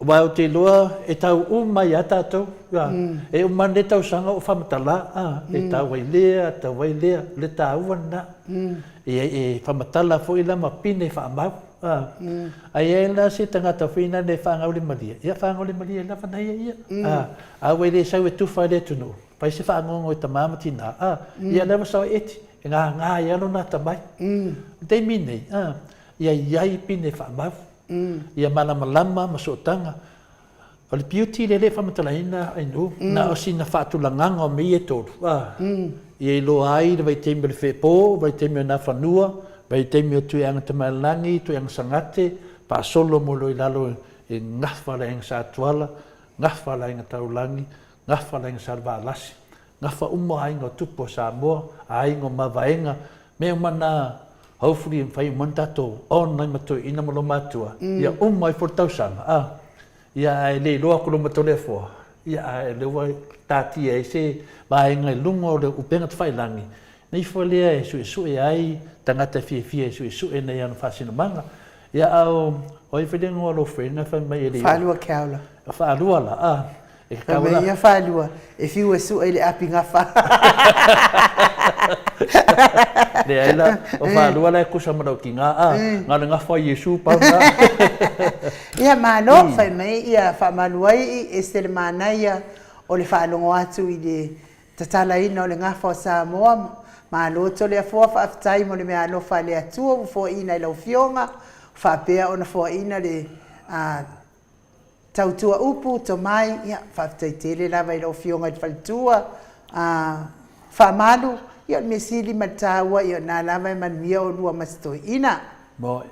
B: wa o te loa e tau mai a tātou e umane tau sanga o whamatala e tau wai lea le ta ua na e whamatala fo ila ma pine whaamau ai e la se tangata whina le whaangau le malia ia whaangau le malia la whanai ia a wai le sau e tuwhai le tunu pai se whaangongo e tamama tina ia lewa sau eti e ngā ia lo nā tamai te minei ia iai pine whaamau ia malama masotanga o le beauty le whamatalaina ai no na o sina whaatulanganga o me e tōru ia i lo ai le vai teimi le whepo vai teimi o nā whanua vai teimi o tui anga tamalangi tui anga sangate pa solo mo lo i lalo e ngawha inga sa tuala ngawha inga taulangi ngawha inga sa alasi ngawha ainga o tupo sa moa ainga o mawaenga me umana hopefully whai mantato nai mato ina mo lo matua ia i fortausanga ia e le loa ko lo mato le fo ia e le wai tati e se vaenga lungo le upenga tfailangi nei fo le su ai tangata fie su nei ana fasina manga ia au oi fedengo lo frena fa mai le
A: falua kaula
B: falua la e kaula
A: ia falua e fiu su ele apinga fa
B: le ela o falua la kusa mo ki nga fa yesu pa
A: ia malo fa mai ia fa maluai e sel manaia o le falongo atu i le tatala ina o le ngafa sa moa malo to le fo fa aftai mo le me alo fa le atu fo ina le fionga fa pea ona fo ina le tautua upu to mai ia fa tele lava i lo fionga i faltua fa malu ia me sili matawa ia na lava manuia o lua masto ina
B: mo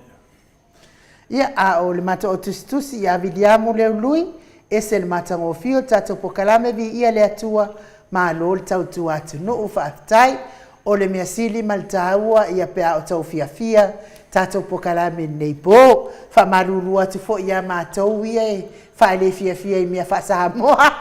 A: ia o le mata o tustusi ia vidiamo le lui ese le mata ngo fio tato pokalame vi ia le atua ma lo tautua atu no fa aftai o le mea sili maltaua ia pea o tau fia tato pokalame nei po fa maruru atu fo ia matou ia fa le fia i mea fa sa moa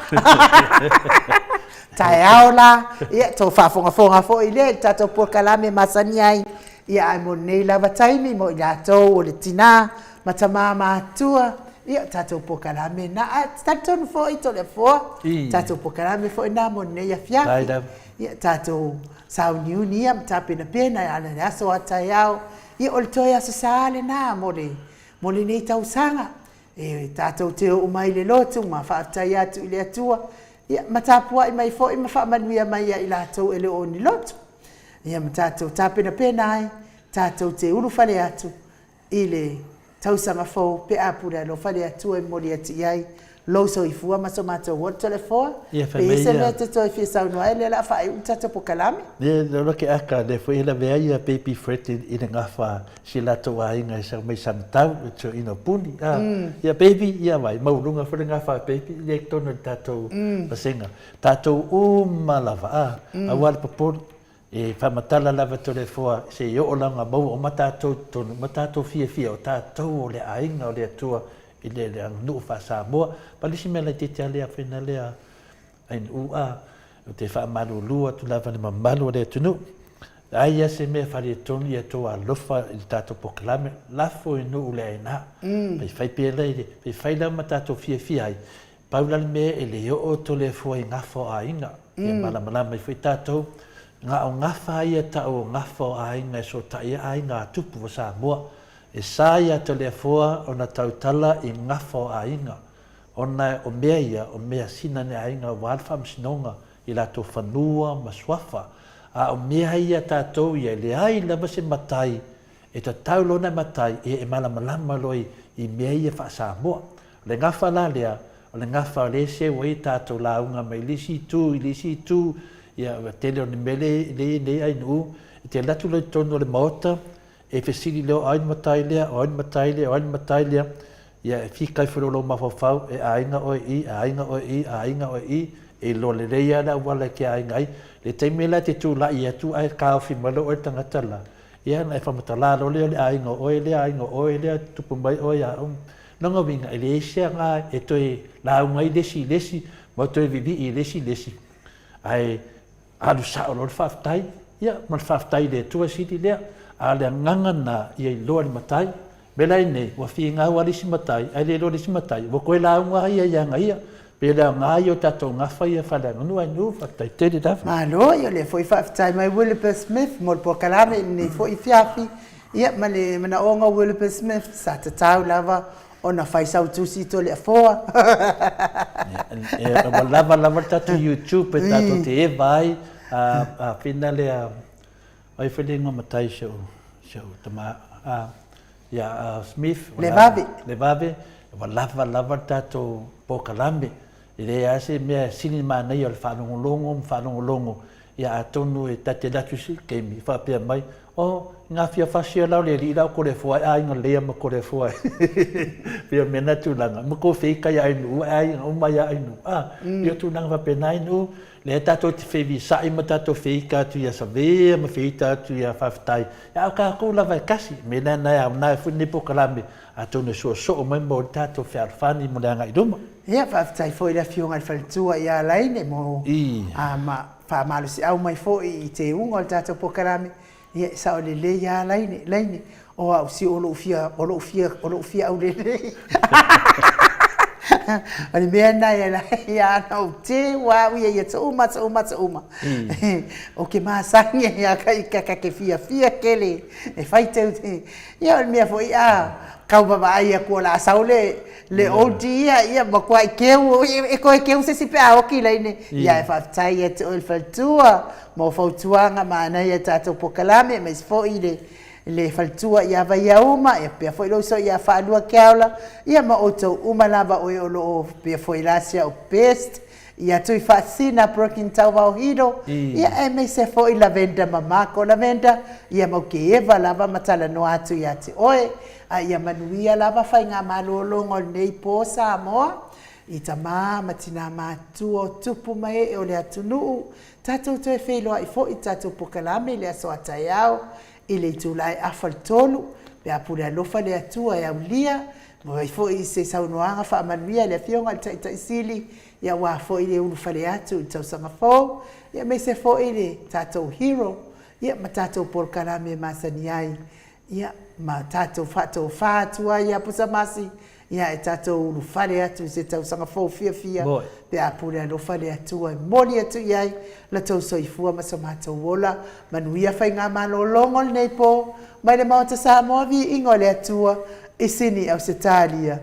A: tai aola ia to fa fonga fo ile tato pokalame masani ai ia ai mo nei lava taimi mo ia to o le tina matama matua ia tato pokalame na tato fo ito le fo tato pokalame fo na mo nei afia ia tato sau niunia mtapena pena ala aso atayao ia o le toia sasale na mo le nei tausanga e tato te o mai le lotu ma fa ataya tu ile atua ia matapua i mai fo i ma fa manuia mai ia ila to ele o ni lotu ia mtato tapena pena ai tato te ulu fale atu ile tausanga fo pe apura lo fale atu e mo le ati ai lo so i fua ma so mato o telefone pe se le te to fi sa no ele la fa un tata pokalame
B: le lo ke aka le foi la vea ia baby fret in nga fa si la to ai nga sa mai santau to ino puni ia baby ia vai mau lunga fa nga fa baby le to no tato pasenga tato malava a wal popor e whamatala lava tole fua se i o langa mau o matatou tonu, matatou fia o tātou o le ainga o le atua i le angnuu wha Samoa. Palisi mea lai te alea whina lea ain ua o te wha malu lua tu lava le mamalu o le atunu. Aia se mea whare tonu i atoa alofa i tātou pokalame, lafo i nuu le aina. Pai whai pia leire, pai whai lau matatou fia ai. Paulali mea e le o tole fua i ngafo a inga. Ia malamalama i whai tātou. Ngā o ngawha ia tau o ngawha o ainga e so taia ainga a tupu o Samoa. E sā ia to lea fua o na tautala i ngawha o ainga. O na o mea ia, o mea sina ne ainga o alfa msinonga i lato whanua ma swafa. A o mea ia tātou ia le ai lava se matai e ta taulona matai e malamalama loi i mea ia wha Samoa. Le ngawha la lea, o le ngawha o le se wai tātou launga mai lisi tu, ia tele o ni mele le ai nu te latu le tono le mota e fesili leo ai matai lea ia fika i furolo mafafau e ainga o i e lo le reia la wala ke ainga ai le teimela te tu la ia tu ai ka fi malo o tangata la ia na fa matala lo le ainga o le tupu mai o ia nonga vinga ele sia nga e toi la ngai lesi mo toi vivi i lesi ai alu sa o lor whaftai, ia, mal whaftai le tua siti lea, a le ngangana i ai loa ni matai, belai nei, wa fi ngā walisi matai, ai le loa lisi matai, wa koe la unga ia ia, pe la ngā i o tato ngawha ia whala, nganu ai nu, whaftai tere dafa.
A: Malo, i o le foi whaftai mai Wilbur Smith, mol po kalame, ni foi fiafi, ia, ma le mana onga Wilbur Smith, sa te tau lava, o na whaisau tusi to le afoa.
B: Lava tatu YouTube e tatu te e vai a whina lea ai whalenga matai shau tama Smith
A: Le vave
B: lava tatu pokalame i le ase mea sini manei o le whanongolongo ia a tonu e tate latusi kei mi whapea mai o ngā whia whasia lau le li lau kore fuai ainga lea ma kore fuai pia mena tūlanga ma ko whika ia ainu ainga umai ainu pia tūlanga whapena ainu le tato te whevi sai ma tato whika tu ia savea ma whita tu ia whaftai ia au ka kou lawa kasi mena nai au nai whuni pokalame a tōne so mai mo tato whiarwhani mo leanga i ruma
A: ia whaftai foi la fionga i whalitua ia laine mo ma whamalusi au mai foi i te unga o tato pokalame ia sa o le ia laine o au si o lo fia au le ani mea nai ia no te wa ia te uma o ke masangi ia ka ke fia kele e faite ia mea foi kau baba ia ko la saule le odi ia ma ko ai keu e ko keu se sipe a oki laine ia fa tai et o faltua mo fautuanga mana ia tato pokalame mas fo ile le faltua ia va ia uma e pe foi lo so ia fa lua kaula ia ma oto uma lava o lo pe foi lasia o pest ia tu fascina broken tau hiro ia e me se foi la venda mamako la venda ia mo ke eva lava matala no atu ia te oe ia manuia lava fai ngā malolongo nei po Samoa i ta matina mātua tupu mai o le atunuu tatou te wheloa i fo i tatou pokalame le aso atai au i le tūlai awhal tolu pe apure alofa le atua e au lia mo i fo i se saunoanga wha amanuia le fionga i tai sili ia wā fo i le ulu whale atu i tau sangafou ia me se fo i le tatou hero ia ma tatou pokalame masani ai ia ma tatou whatou whātua ia pusamasi ia e tatou ulu whale atu se tau sangafou fia pe apure alofa le atua moli atu iai la tau soifua ma sa mātou wola manuia whai ngā malolongo nei po mai le maota Samoa vi ingo le atua i sini au se tālia.